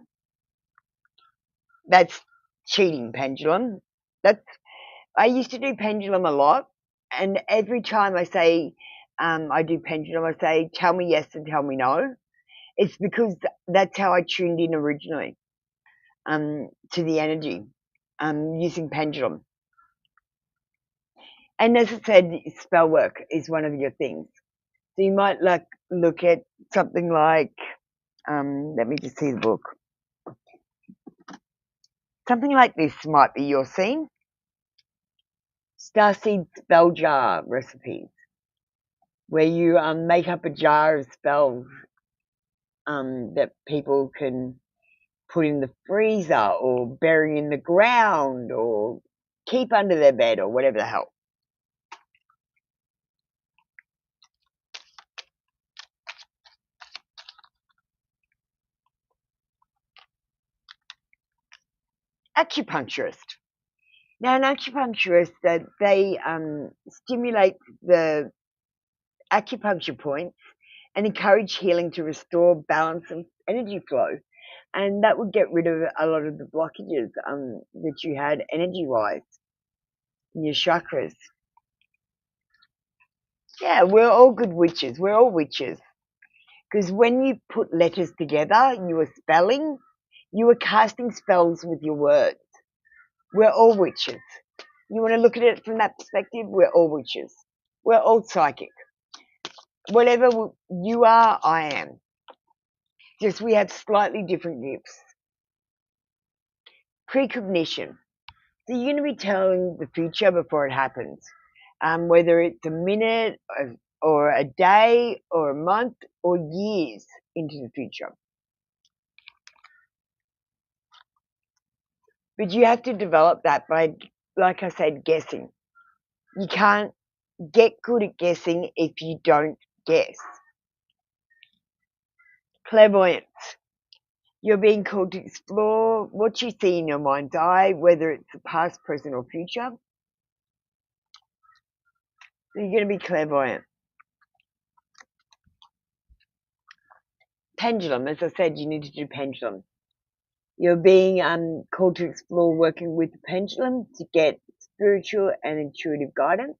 That's cheating, pendulum. I used to do pendulum a lot, and every time I say I do pendulum, I say tell me yes and tell me no. It's because that's how I tuned in originally to the energy using pendulum. And as I said, spell work is one of your things. So you might look at something like, let me just see the book. Something like this might be your scene. Starseed spell jar recipes, where you make up a jar of spells that people can put in the freezer or bury in the ground or keep under their bed or whatever the hell. Acupuncturist. Now, an acupuncturist, they stimulate the acupuncture points and encourage healing to restore balance and energy flow. And that would get rid of a lot of the blockages that you had energy-wise in your chakras. Yeah, we're all good witches. We're all witches. Because when you put letters together, you are spelling, you are casting spells with your words. We're all witches. You want to look at it from that perspective? We're all witches. We're all psychic. Whatever you are, I am. Just we have slightly different gifts. Precognition. So you're going to be telling the future before it happens. Whether it's a minute or a day or a month or years into the future. But you have to develop that by, like I said, guessing. You can't get good at guessing if you don't guess. Clairvoyance. You're being called to explore what you see in your mind's eye, whether it's the past, present, or future. You're going to be clairvoyant. Pendulum. As I said, you need to do pendulum. You're being called to explore working with the pendulum to get spiritual and intuitive guidance.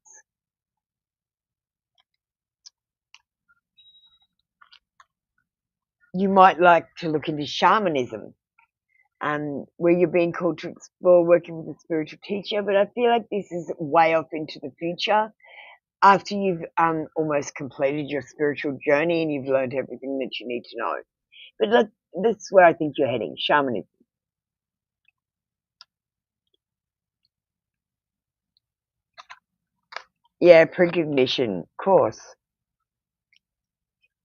You might like to look into shamanism, where you're being called to explore working with a spiritual teacher, but I feel like this is way off into the future after you've almost completed your spiritual journey and you've learned everything that you need to know. But that's where I think you're heading, shamanism. Yeah, precognition, of course.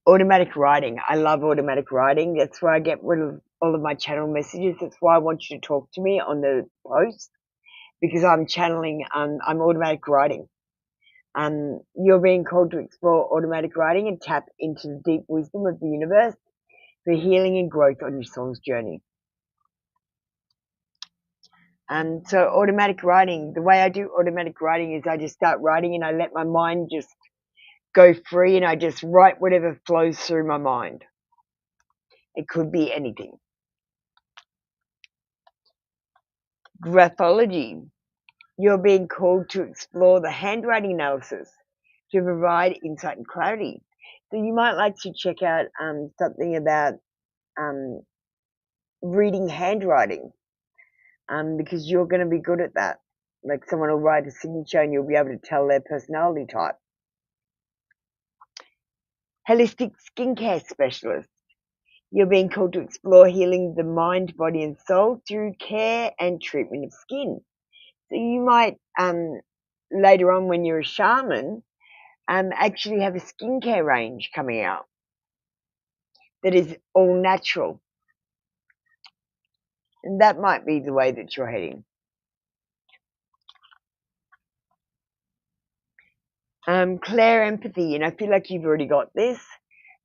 Automatic writing. I love automatic writing. That's where I get rid of all of my channel messages. That's why I want you to talk to me on the post, because I'm channeling, I'm automatic writing. You're being called to explore automatic writing and tap into the deep wisdom of the universe for healing and growth on your soul's journey. So automatic writing, the way I do automatic writing is I just start writing and I let my mind just go free and I just write whatever flows through my mind. It could be anything. Graphology. You're being called to explore the handwriting analysis to provide insight and clarity. So you might like to check out something about reading handwriting, because you're going to be good at that. Like someone will write a signature and you'll be able to tell their personality type. Holistic skincare specialist. You're being called to explore healing the mind, body and soul through care and treatment of skin. So you might, later on when you're a shaman, actually have a skincare range coming out that is all natural. And that might be the way that you're heading. Claire empathy, and I feel like you've already got this.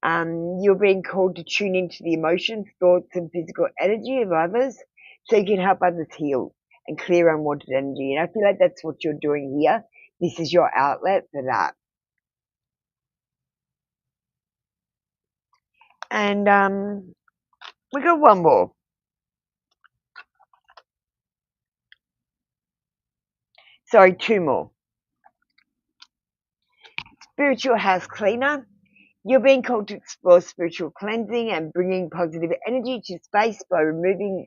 You're being called to tune into the emotions, thoughts and physical energy of others so you can help others heal and clear unwanted energy. And I feel like that's what you're doing here. This is your outlet for that. And we got one more. Sorry, two more. Spiritual house cleaner. You're being called to explore spiritual cleansing and bringing positive energy to space by removing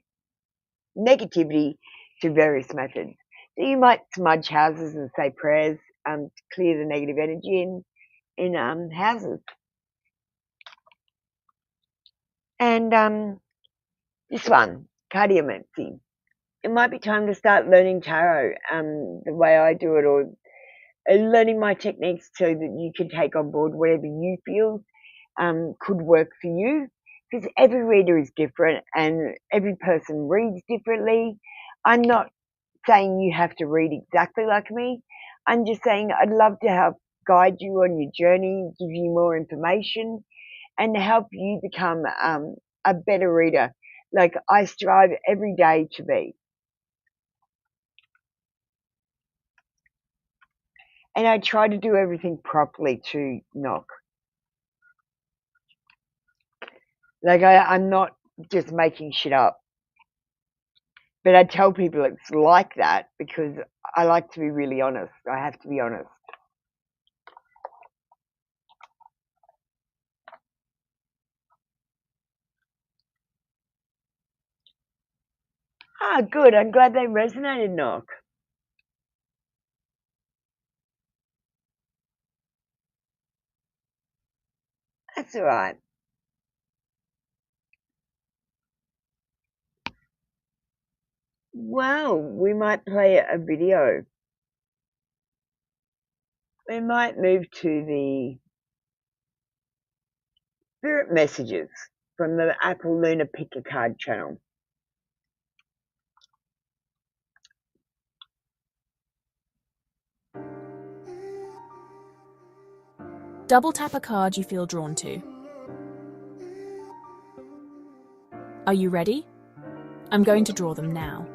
negativity through various methods. So you might smudge houses and say prayers to clear the negative energy in houses. And this one, cardiomancy. It might be time to start learning tarot the way I do it, or learning my techniques so that you can take on board whatever you feel could work for you, because every reader is different and every person reads differently. I'm not saying you have to read exactly like me. I'm just saying I'd love to help guide you on your journey, give you more information, and help you become a better reader, like I strive every day to be. And I try to do everything properly to knock. Like I'm not just making shit up. But I tell people it's like that because I like to be really honest. I have to be honest. Ah, good. I'm glad they resonated, Knock. That's all right. Well, we might play a video. We might move to the spirit messages from the Apple Lunar Pick a Card channel. Double tap a card you feel drawn to. Are you ready? I'm going to draw them now.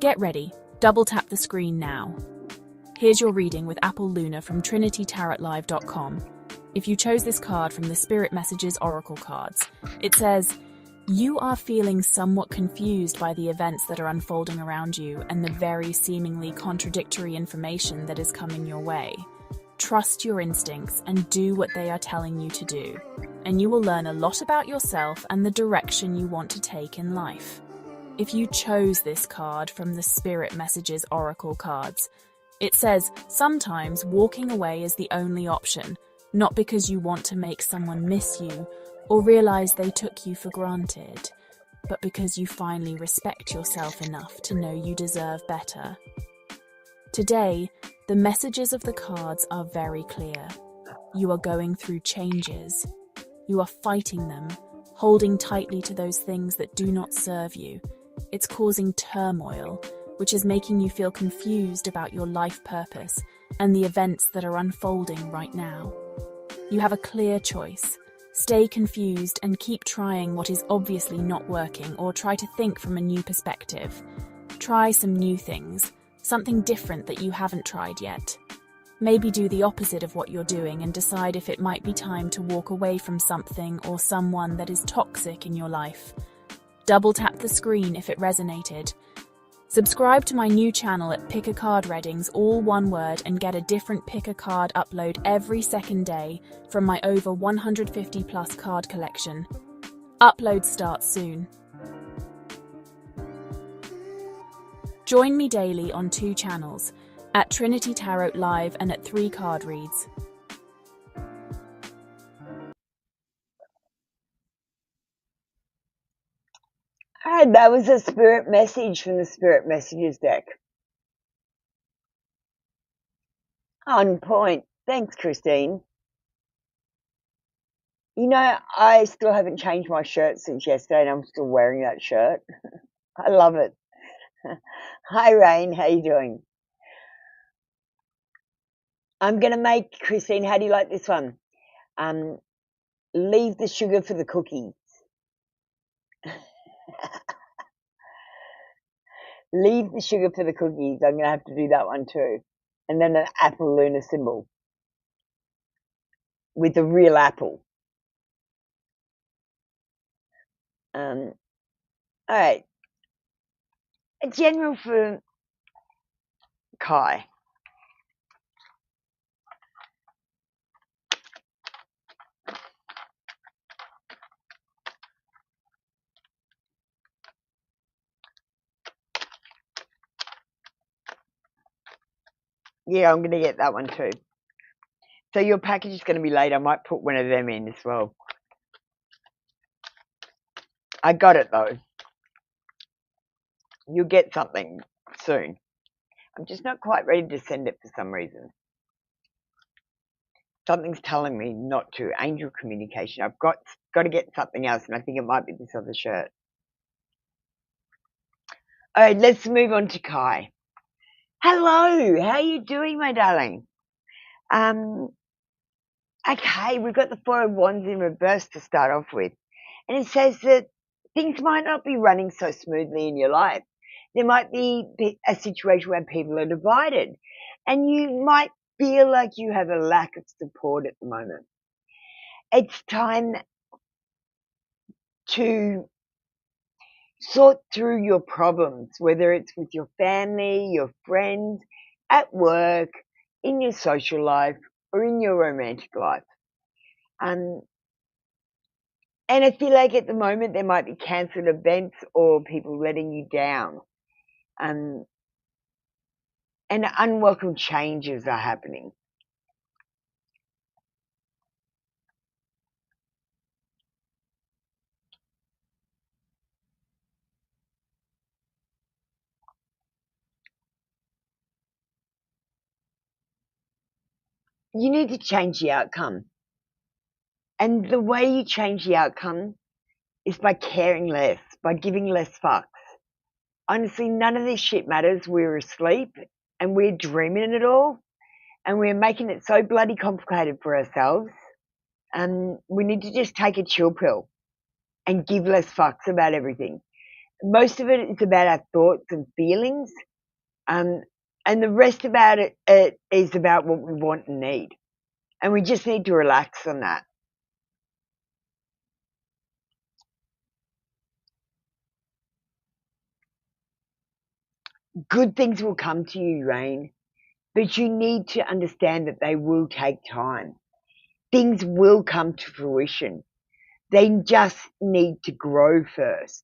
Get ready. Double tap the screen now. Here's your reading with Apple Luna from TrinityTarotLive.com. If you chose this card from the Spirit Messages Oracle cards, it says, you are feeling somewhat confused by the events that are unfolding around you and the very seemingly contradictory information that is coming your way. Trust your instincts and do what they are telling you to do, and you will learn a lot about yourself and the direction you want to take in life. If you chose this card from the Spirit Messages Oracle cards, it says sometimes walking away is the only option, not because you want to make someone miss you or realize they took you for granted, but because you finally respect yourself enough to know you deserve better. Today, the messages of the cards are very clear. You are going through changes. You are fighting them, holding tightly to those things that do not serve you. It's causing turmoil, which is making you feel confused about your life purpose and the events that are unfolding right now. You have a clear choice. Stay confused and keep trying what is obviously not working, or try to think from a new perspective. Try some new things, something different that you haven't tried yet. Maybe do the opposite of what you're doing and decide if it might be time to walk away from something or someone that is toxic in your life. Double tap the screen if it resonated. Subscribe to my new channel at Pick a Card Readings, all one word, and get a different Pick a Card upload every second day from my over 150 plus card collection. Uploads start soon. Join me daily on 2 channels, at Trinity Tarot Live and at 3 Card Reads. Alright, that was a spirit message from the Spirit Messages deck. On point. Thanks, Christine. You know, I still haven't changed my shirt since yesterday and I'm still wearing that shirt. I love it. Hi, Rain. How you doing? I'm going to make, Christine, how do you like this one? Leave the sugar for the cookies. Leave the sugar for the cookies. I'm going to have to do that one too. And then an apple lunar symbol with a real apple. All right. A general for Kai. Yeah, I'm going to get that one too. So your package is going to be late. I might put one of them in as well. I got it though. You'll get something soon. I'm just not quite ready to send it for some reason. Something's telling me not to. Angel communication. I've got to get something else, and I think it might be this other shirt. All right, let's move on to Kai. Hello, how are you doing, my darling? Okay, we've got the Four of Wands in reverse to start off with. And it says that things might not be running so smoothly in your life. There might be a situation where people are divided. And you might feel like you have a lack of support at the moment. It's time to sort through your problems, whether it's with your family, your friends, at work, in your social life, or in your romantic life. And I feel like at the moment there might be cancelled events or people letting you down. And unwelcome changes are happening. You need to change the outcome. And the way you change the outcome is by caring less, by giving less fucks. Honestly, none of this shit matters. We're asleep and we're dreaming it all. And we're making it so bloody complicated for ourselves. We need to just take a chill pill and give less fucks about everything. Most of it is about our thoughts and feelings. And the rest about it is about what we want and need. And we just need to relax on that. Good things will come to you, Rain, but you need to understand that they will take time. Things will come to fruition. They just need to grow first.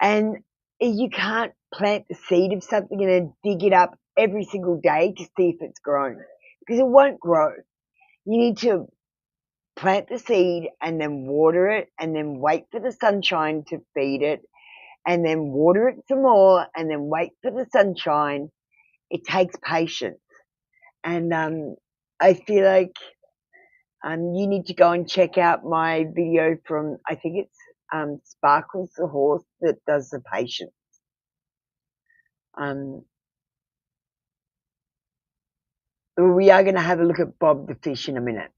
And you can't plant the seed of something and then dig it up every single day to see if it's grown, because it won't grow. You need to plant the seed and then water it and then wait for the sunshine to feed it and then water it some more and then wait for the sunshine. it takes patience. And I feel like you need to go and check out my video from, I think it's Sparkles the horse that does the patience. We are going to have a look at Bob the fish in a minute.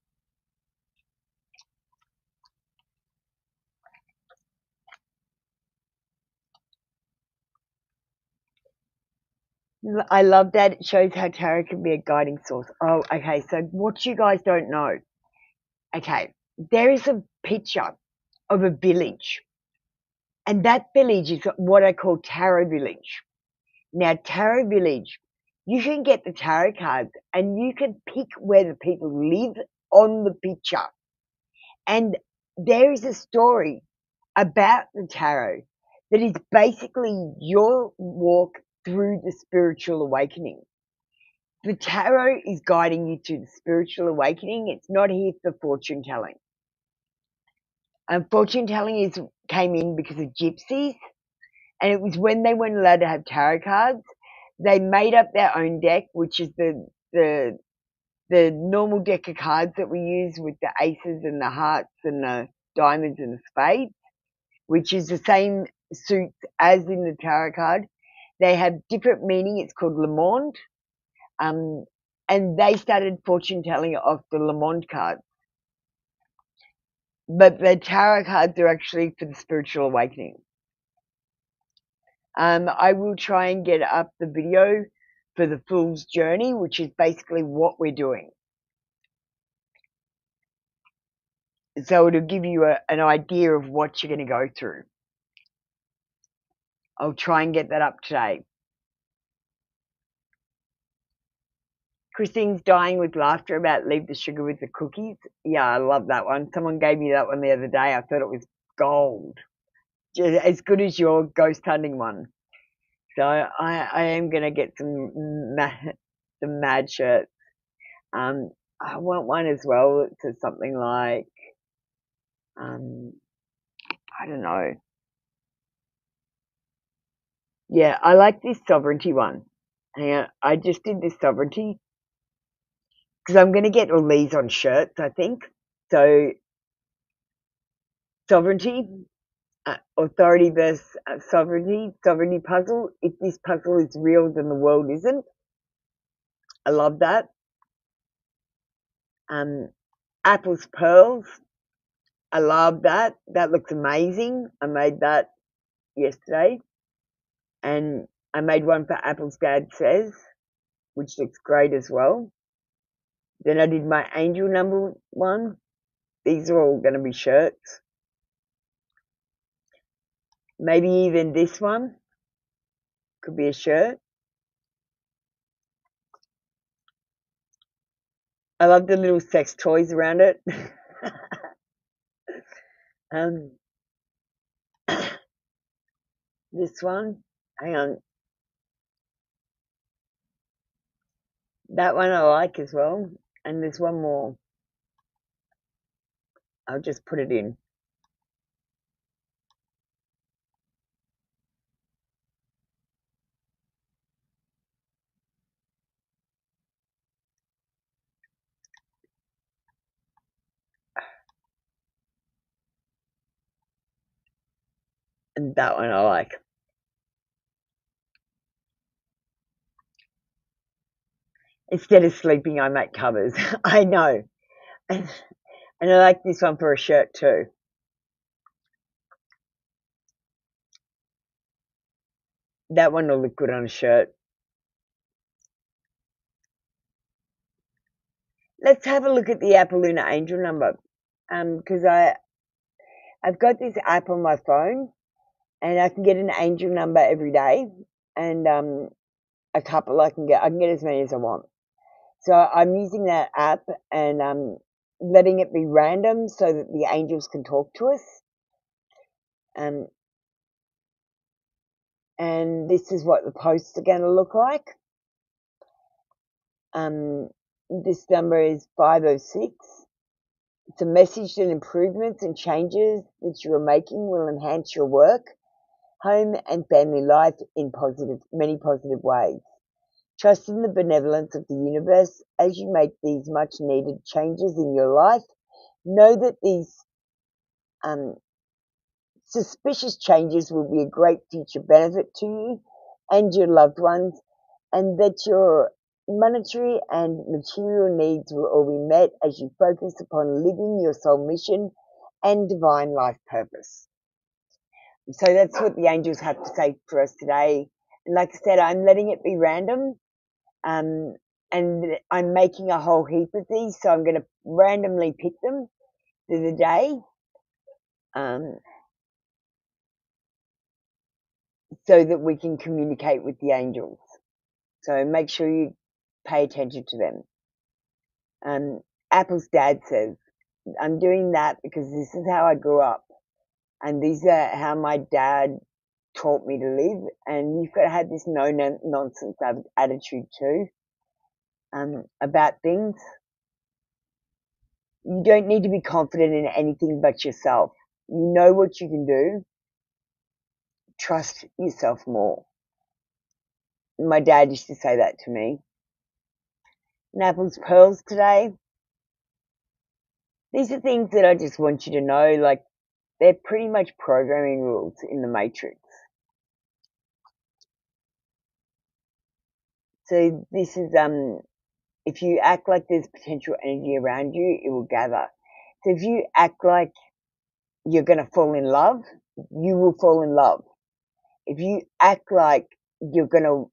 I love that. It shows how tarot can be a guiding source. Oh, okay. So what you guys don't know. Okay. There is a picture of a village. And that village is what I call Tarot Village. Now, Tarot Village, you can get the tarot cards and you can pick where the people live on the picture. And there is a story about the tarot that is basically your walk through the spiritual awakening. The tarot is guiding you to the spiritual awakening. It's not here for fortune telling. Fortune telling came in because of gypsies, and it was when they weren't allowed to have tarot cards. They made up their own deck, which is the normal deck of cards that we use with the aces and the hearts and the diamonds and the spades, which is the same suits as in the tarot card. They have different meaning. It's called Le Monde. And they started fortune telling off the Le Monde cards. But the tarot cards are actually for the spiritual awakening. I will try and get up the video for the Fool's Journey, which is basically what we're doing. So it'll give you an idea of what you're going to go through. I'll try and get that up today. Christine's dying with laughter about leave the sugar with the cookies. Yeah, I love that one. Someone gave me that one the other day. I thought it was gold. Just as good as your ghost hunting one. So I am going to get some mad shirts. I want one as well that says something like, I don't know. Yeah, I like this sovereignty one. Hang on, I just did this sovereignty because I'm going to get all these on shirts, I think. So sovereignty, authority versus sovereignty puzzle. If this puzzle is real, then the world isn't. I love that. Apples, pearls. I love that. That looks amazing. I made that yesterday. And I made one for Apple's Dad Says, which looks great as well. Then I did my angel number one. These are all going to be shirts. Maybe even this one could be a shirt. I love the little sex toys around it. This one, hang on. That one I like as well. And there's one more. I'll just put it in. And that one I like. Instead of sleeping, I make covers. I know. And I like this one for a shirt too. That one will look good on a shirt. Let's have a look at the Apple Lunar Angel number. Because I've got this app on my phone and I can get an angel number every day, and a couple I can get as many as I want. So I'm using that app and letting it be random so that the angels can talk to us. And this is what the posts are going to look like. This number is 506. It's a message that improvements and changes that you are making will enhance your work, home and family life in many positive ways. Trust in the benevolence of the universe as you make these much needed changes in your life. Know that these suspicious changes will be a great future benefit to you and your loved ones, and that your monetary and material needs will all be met as you focus upon living your soul mission and divine life purpose. So that's what the angels have to say for us today. And like I said, I'm letting it be random. And I'm making a whole heap of these, so I'm going to randomly pick them for the day. So that we can communicate with the angels. So make sure you pay attention to them. Apple's dad says, I'm doing that because this is how I grew up. And these are how my dad taught me to live. And you've got to have this no-nonsense attitude too about things. You don't need to be confident in anything but yourself. You know what you can do. Trust yourself more. My dad used to say that to me. And Apple's pearls today. These are things that I just want you to know, like they're pretty much programming rules in the matrix. So this is if you act like there's potential energy around you, it will gather. So if you act like you're going to fall in love, you will fall in love. If you act like you're going to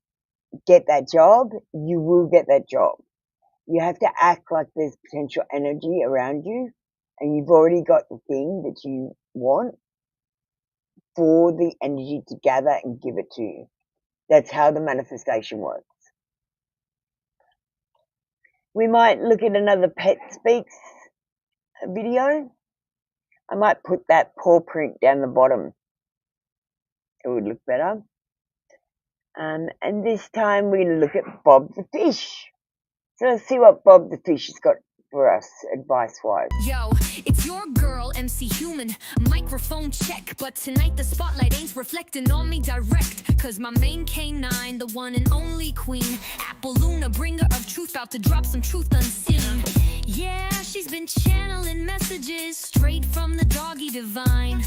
get that job, you will get that job. You have to act like there's potential energy around you and you've already got the thing that you want for the energy to gather and give it to you. That's how the manifestation works. We might look at another Pet Speaks video. I might put that paw print down the bottom. It would look better. And this time we're going to look at Bob the Fish. So let's see what Bob the Fish has got for us, advice-wise. Yo, it's your girl, MC Human, microphone check. But tonight the spotlight ain't reflecting on me direct. Cause my main canine, the one and only queen, Apple Luna, bringer of truth, about to drop some truth unseen. Yeah, she's been channeling messages straight from the doggy divine.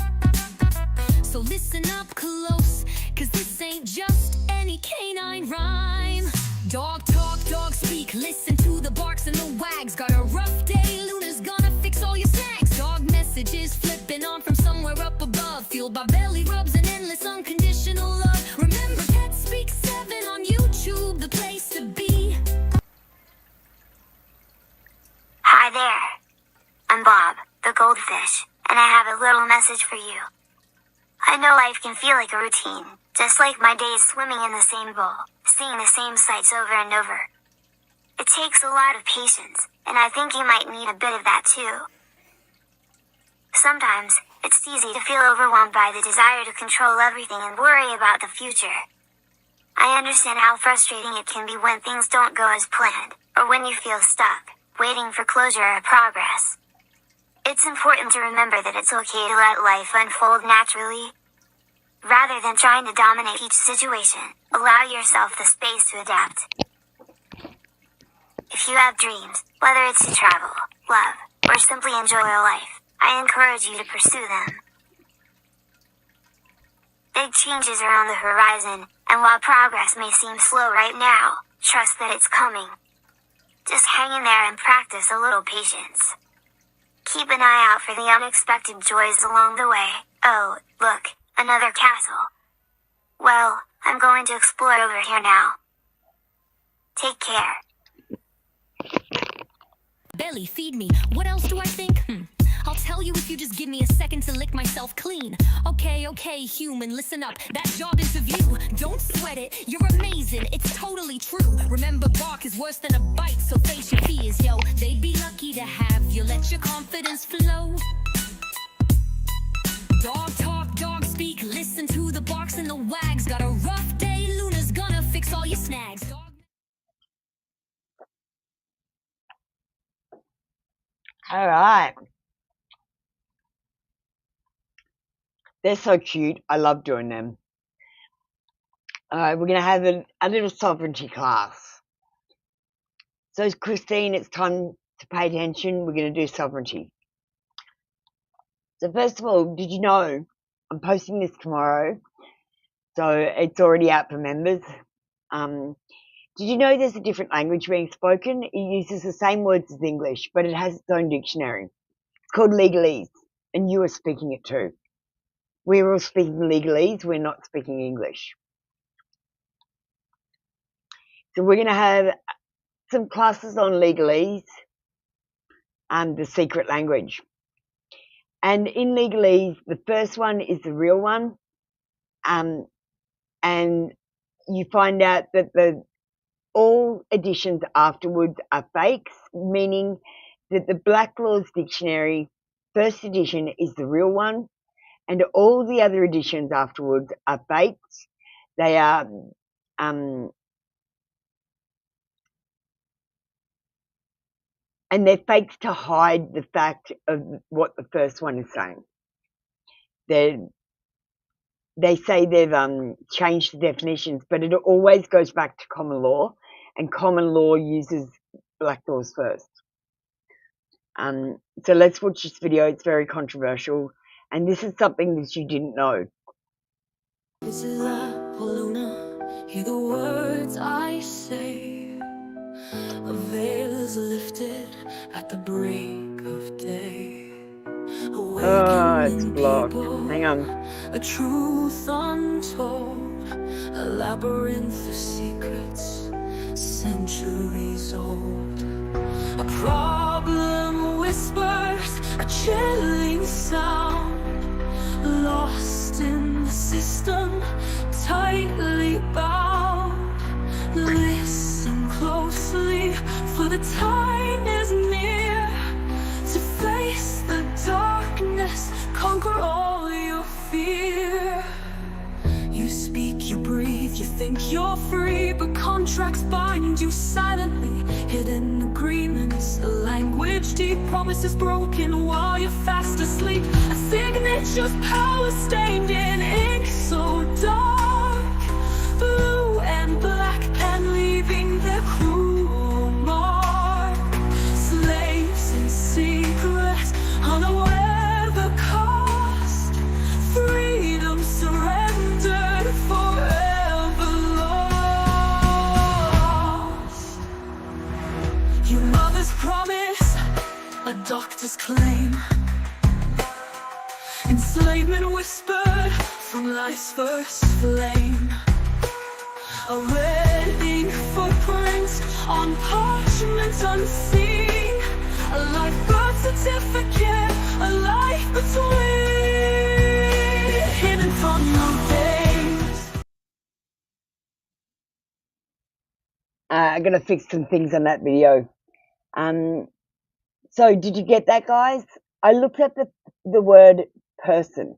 So listen up close, cause this ain't just any canine rhyme. Dog talk, dog speak, listen to the barks and the wags. Got a rough day, Luna's gonna fix all your snags. Dog messages flipping on from somewhere up above, fueled by belly rubs and endless unconditional love. Remember Pet Speak 7 on YouTube, the place to be. Hi there, I'm Bob, the goldfish, and I have a little message for you. I know life can feel like a routine, just like my days swimming in the same bowl, seeing the same sights over and over. It takes a lot of patience, and I think you might need a bit of that too. Sometimes, it's easy to feel overwhelmed by the desire to control everything and worry about the future. I understand how frustrating it can be when things don't go as planned, or when you feel stuck, waiting for closure or progress. It's important to remember that it's okay to let life unfold naturally. Rather than trying to dominate each situation, allow yourself the space to adapt. If you have dreams, whether it's to travel, love, or simply enjoy your life, I encourage you to pursue them. Big changes are on the horizon, and while progress may seem slow right now, trust that it's coming. Just hang in there and practice a little patience. Keep an eye out for the unexpected joys along the way. Oh, look, another castle. Well, I'm going to explore over here now. Take care. Belly, feed me. What else do I think? I'll tell you if you just give me a second to lick myself clean. Okay, human, listen up. That job interview, don't sweat it. You're amazing, it's totally true. Remember, bark is worse than a bite, so face your fears, yo. They'd be lucky to have you. Let your confidence flow. Dog talk, dog speak. Listen to the barks and the wags. Got a rough day, Luna's gonna fix all your snags. All right. They're so cute. I love doing them. Alright, we're going to have a little sovereignty class. So, Christine, it's time to pay attention. We're going to do sovereignty. So, first of all, did you know I'm posting this tomorrow? So, it's already out for members. Did you know there's a different language being spoken? It uses the same words as English, but it has its own dictionary. It's called legalese, and you are speaking it too. We're all speaking legalese, we're not speaking English. So we're going to have some classes on legalese, the secret language. And in legalese, the first one is the real one, and you find out that all editions afterwards are fakes, meaning that the Black Laws Dictionary first edition is the real one, and all the other editions afterwards are fakes. They are and they're fakes to hide the fact of what the first one is saying. They say they've changed the definitions, but it always goes back to common law, and common law uses black laws first. So let's watch this video. It's very controversial, and this is something that you didn't know. This is Luna. Hear the words I say. A veil is lifted at the break of day. Oh, it's blocked. Hang on. A truth untold, a labyrinth of secrets, centuries old. A problem whispers, a chilling sound, lost in the system, tightly bound. Listen closely, for the time is near to face the darkness, conquer all your fear. You speak, you breathe, you think you're free, but contracts bind you silently. Hidden agreements, a language deep, promises broken while you're fast asleep. A signature's power stained in ink so dark, blue and black pen leaving their cruel mark. Slaves in secret, unaware the cost. Freedom surrendered, forever lost. Your mother's promise, a doctor's claim. Enslavement whispered from life's first flame. A red ink footprint on parchment unseen. A life birth certificate, a life between, hidden from your days. I'm going to fix some things on that video. So did you get that, guys? I looked at the word person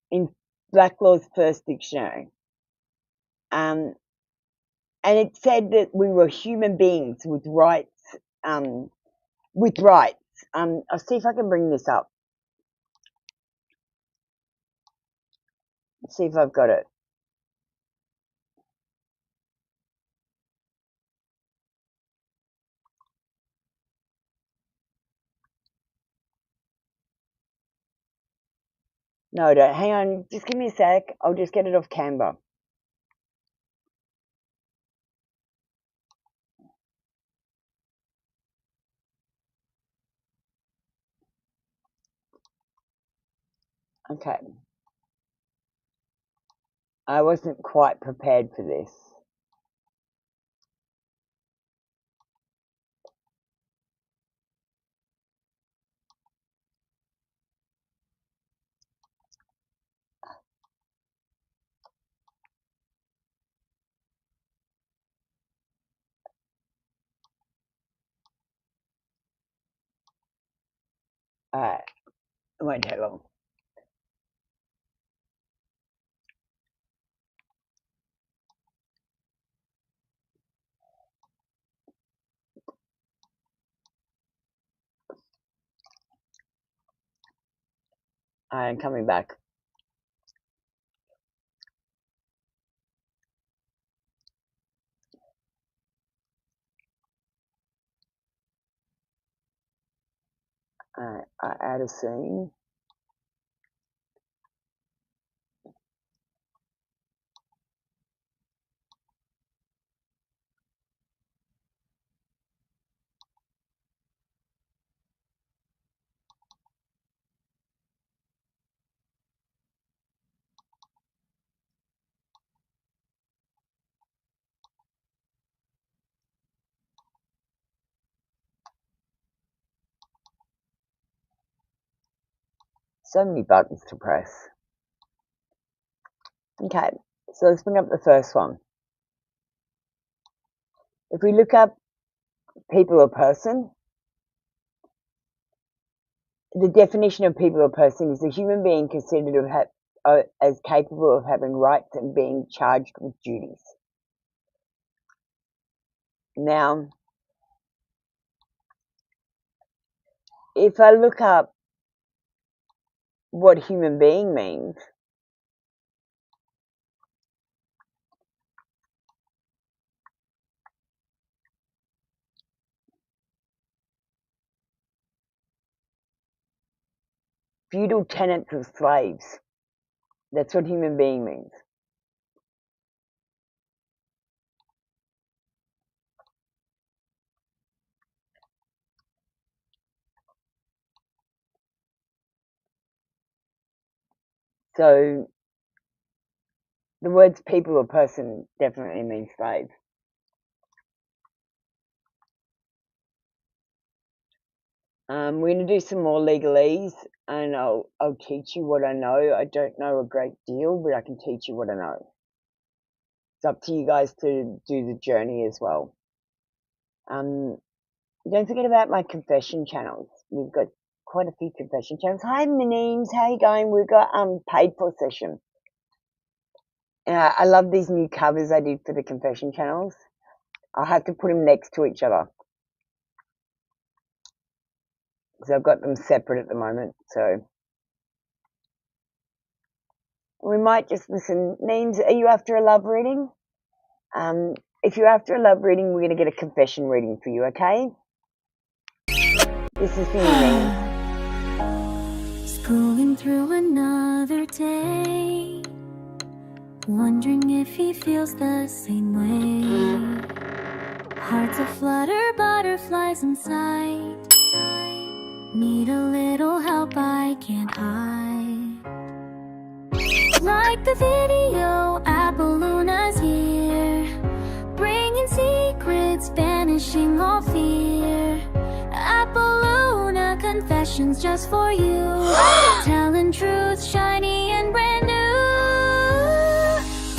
in Black Law's first dictionary. And it said that we were human beings with rights, I'll see if I can bring this up. Let's see if I've got it. No, don't. Hang on. Just give me a sec. I'll just get it off Canva. Okay. I wasn't quite prepared for this. Alright. It won't take long. I'm coming back. I add a scene. So many buttons to press. Okay, so let's bring up the first one. If we look up people or person, the definition of people or person is a human being considered as capable of having rights and being charged with duties. Now, if I look up what human being means, feudal tenants of slaves. That's what human being means. So the words people or person definitely mean slave. We're going to do some more legalese, and I'll teach you what I know. I don't know a great deal, but I can teach you what I know. It's up to you guys to do the journey as well. Don't forget about my confession channels. We've got quite a few confession channels. Hi, Mineems. How you going? We've got paid for session. I love these new covers I did for the confession channels. I'll have to put them next to each other because I've got them separate at the moment. So we might just listen. Neems, are you after a love reading? If you're after a love reading, we're going to get a confession reading for you, okay? This is for you, Neems. Scrolling through another day, wondering if he feels the same way. Hearts aflutter, butterflies inside. Need a little help, I can't hide. Like the video, Apolluna's here, bringing secrets, banishing all fear. Apolluna confessions just for you, telling truth, shiny and brand new.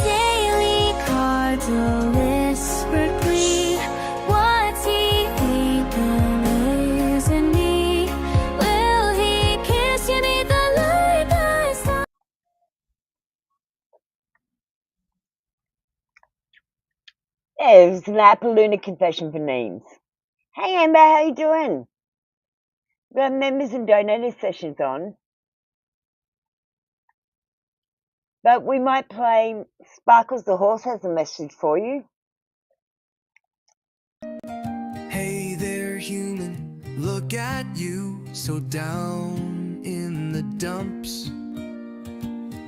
Daily cards, a whispered plea. What's he thinking? Isn't he? Will he kiss you 'neath the light I saw? There's an Apolluna confession for Neems. Hey, Amber, how you doing? We've got members and donators sessions on. But we might play Sparkles the Horse has a message for you. Hey there, human, look at you, so down in the dumps.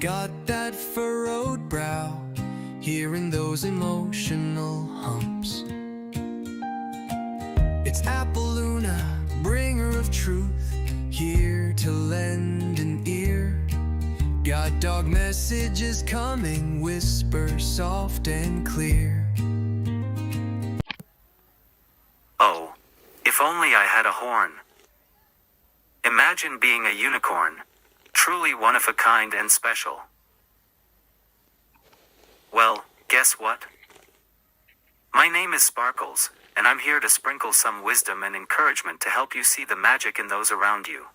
Got that furrowed brow, hearing those emotional humps. It's Apolluna, bringer of truth, here to lend an ear. Got dog messages coming, whisper soft and clear. Oh, if only I had a horn. Imagine being a unicorn, truly one of a kind and special. Well, guess what? My name is Sparkles, and I'm here to sprinkle some wisdom and encouragement to help you see the magic in those around you.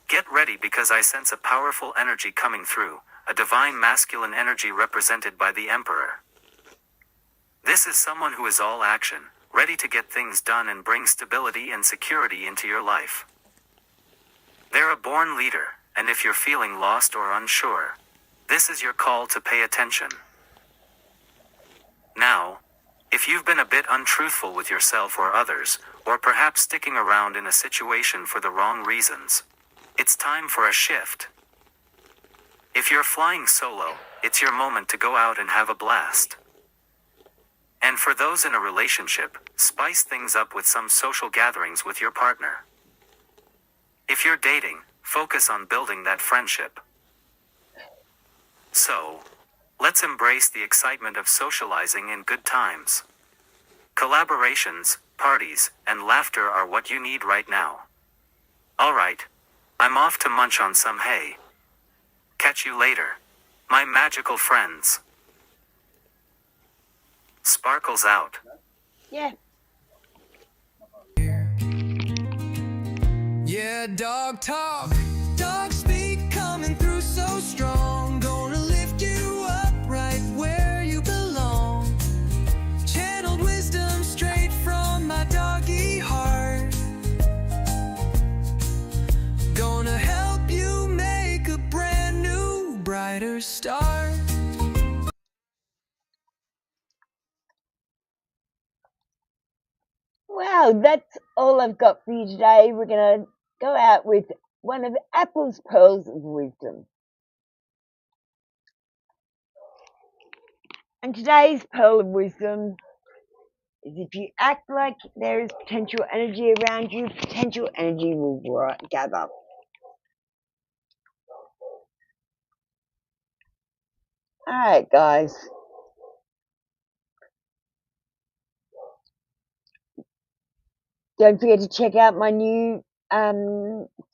Get ready because I sense a powerful energy coming through, a divine masculine energy represented by the Emperor. This is someone who is all action, ready to get things done and bring stability and security into your life. They're a born leader, and if you're feeling lost or unsure, this is your call to pay attention. Now, If you've been a bit untruthful with yourself or others, or perhaps sticking around in a situation for the wrong reasons, it's time for a shift. If you're flying solo, it's your moment to go out and have a blast. And for those in a relationship, spice things up with some social gatherings with your partner. If you're dating, focus on building that friendship. So, let's embrace the excitement of socializing in good times. Collaborations, parties, and laughter are what you need right now. Alright, I'm off to munch on some hay. Catch you later, my magical friends. Sparkles out. Yeah. Yeah, dog talk, dog speak coming through so strong. Gonna lift you up right where you belong. Channeled wisdom straight from my doggy heart. Gonna help you make a brand new, brighter start. Wow, that's all I've got for you today. We're going to go out with one of Apple's pearls of wisdom. And today's pearl of wisdom is if you act like there is potential energy around you, potential energy will gather. Alright, guys. Don't forget to check out my new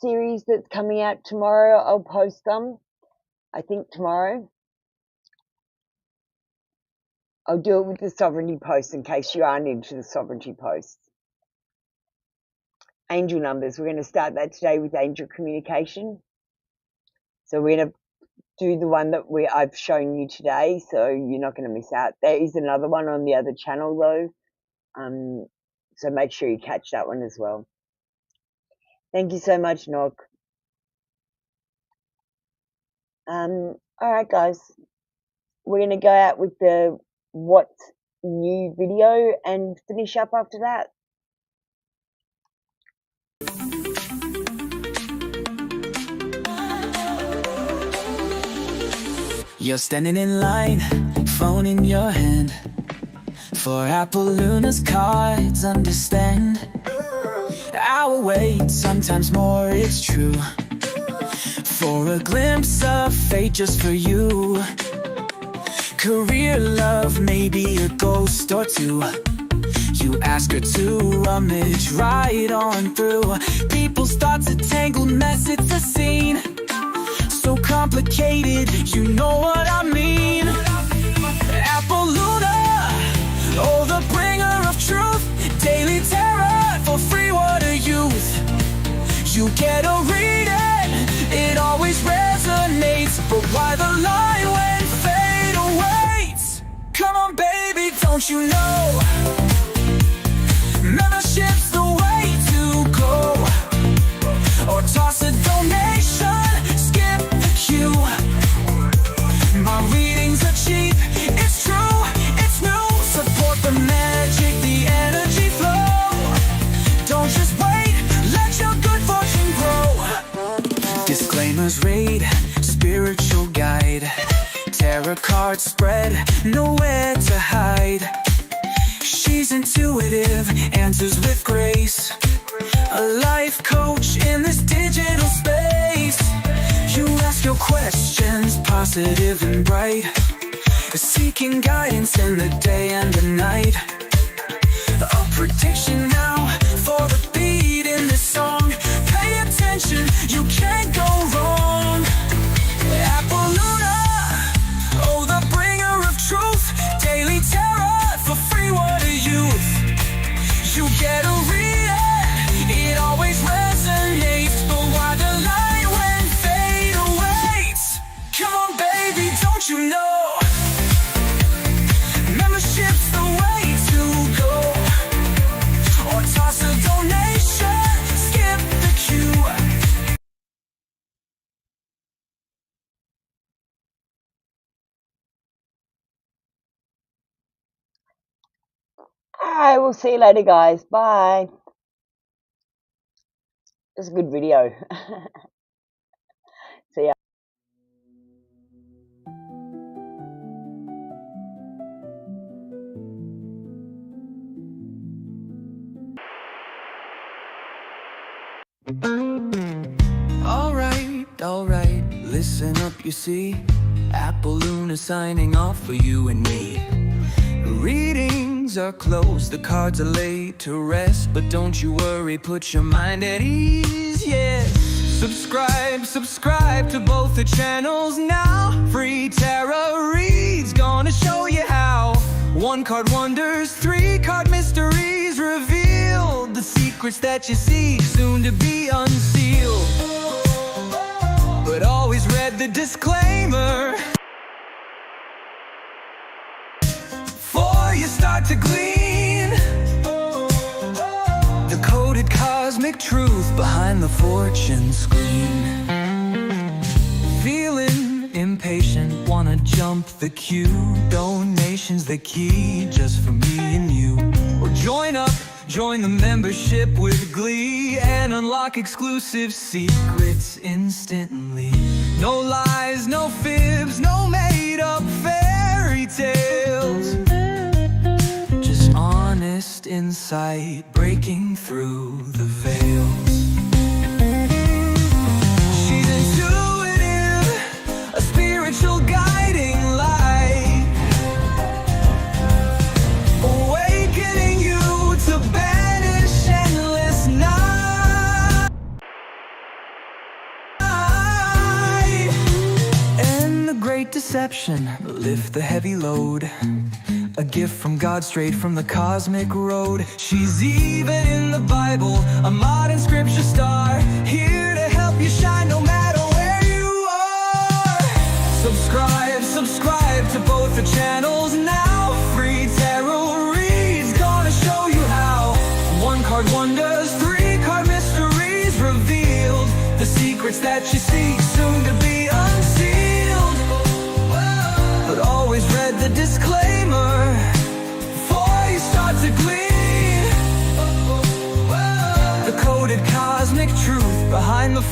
series that's coming out tomorrow. I'll post them, I think, tomorrow. I'll do it with the sovereignty post in case you aren't into the sovereignty posts. Angel numbers. We're going to start that today with angel communication. So we're going to do the one that I've shown you today, so you're not going to miss out. There is another one on the other channel though, so make sure you catch that one as well. Thank you so much, Nog. Alright guys, we're going to go out with the what's new video and finish up after that. You're standing in line, phone in your hand, for Apple Luna's cards, understand. I'll wait, sometimes more, it's true, for a glimpse of fate just for you. Career, love, maybe a ghost or two. You ask her to rummage right on through people's thoughts, a tangled mess, it's a scene so complicated, you know what I mean. Apple Luna, oh the bringer of truth, daily terror for free water youth. You get a reading, it always resonates, but why the line when fate awaits? Come on baby, don't you know? Membership's the way to go, or toss a donation, skip the queue. My readings are cheap, it's true, it's new. Support the magic, the energy flow. Don't just wait, let your good fortune grow. Disclaimers read, spiritual guide, tarot card spread, nowhere to hide. She's intuitive, answers with grace, a life coach in this digital space. You ask your questions, positive and bright, seeking guidance in the day and the night. A prediction now for the beat in this song. Pay attention, you can't go wrong. Apple Luna, oh the bringer of truth, daily terror for free water youth. You get a reading, it always resonates, but why the line when fate awaits? Come on baby, don't you know? Membership's the way to go, or toss a donation, skip the queue. Alright, we'll see you later, guys. Bye. It was a good video. See ya. Alright, listen up, you see. Apple Luna signing off for you and me. Readings are closed, the cards are laid to rest. But don't you worry, put your mind at ease, yes. Subscribe to both the channels now. Free tarot reads, gonna show you how. 1 card wonders, 3 card mysteries revealed. The secrets that you seek, soon to be unsealed. But always read the disclaimer before you start to glean the coded cosmic truth behind the fortune screen. Feeling impatient, wanna jump the queue. Donations the key, just for me and you. Or join the membership with glee and unlock exclusive secrets instantly. No lies, no fibs, no made-up fairy tales. Just honest insight breaking through the veils. She's intuitive, a spiritual guiding light, awakening you to banish endless night. And the great deception, lift the heavy load. A gift from God, straight from the cosmic road. She's even in the Bible, a modern scripture star, here to help you shine no matter where you are. Subscribe to both the channels now. Free tarot reads, gonna show you how. 1 card wonders, 3 card mysteries revealed. The secrets that you seek, soon to be unsealed. But always read the disclaimer before you start to glean the coded cosmic truth behind the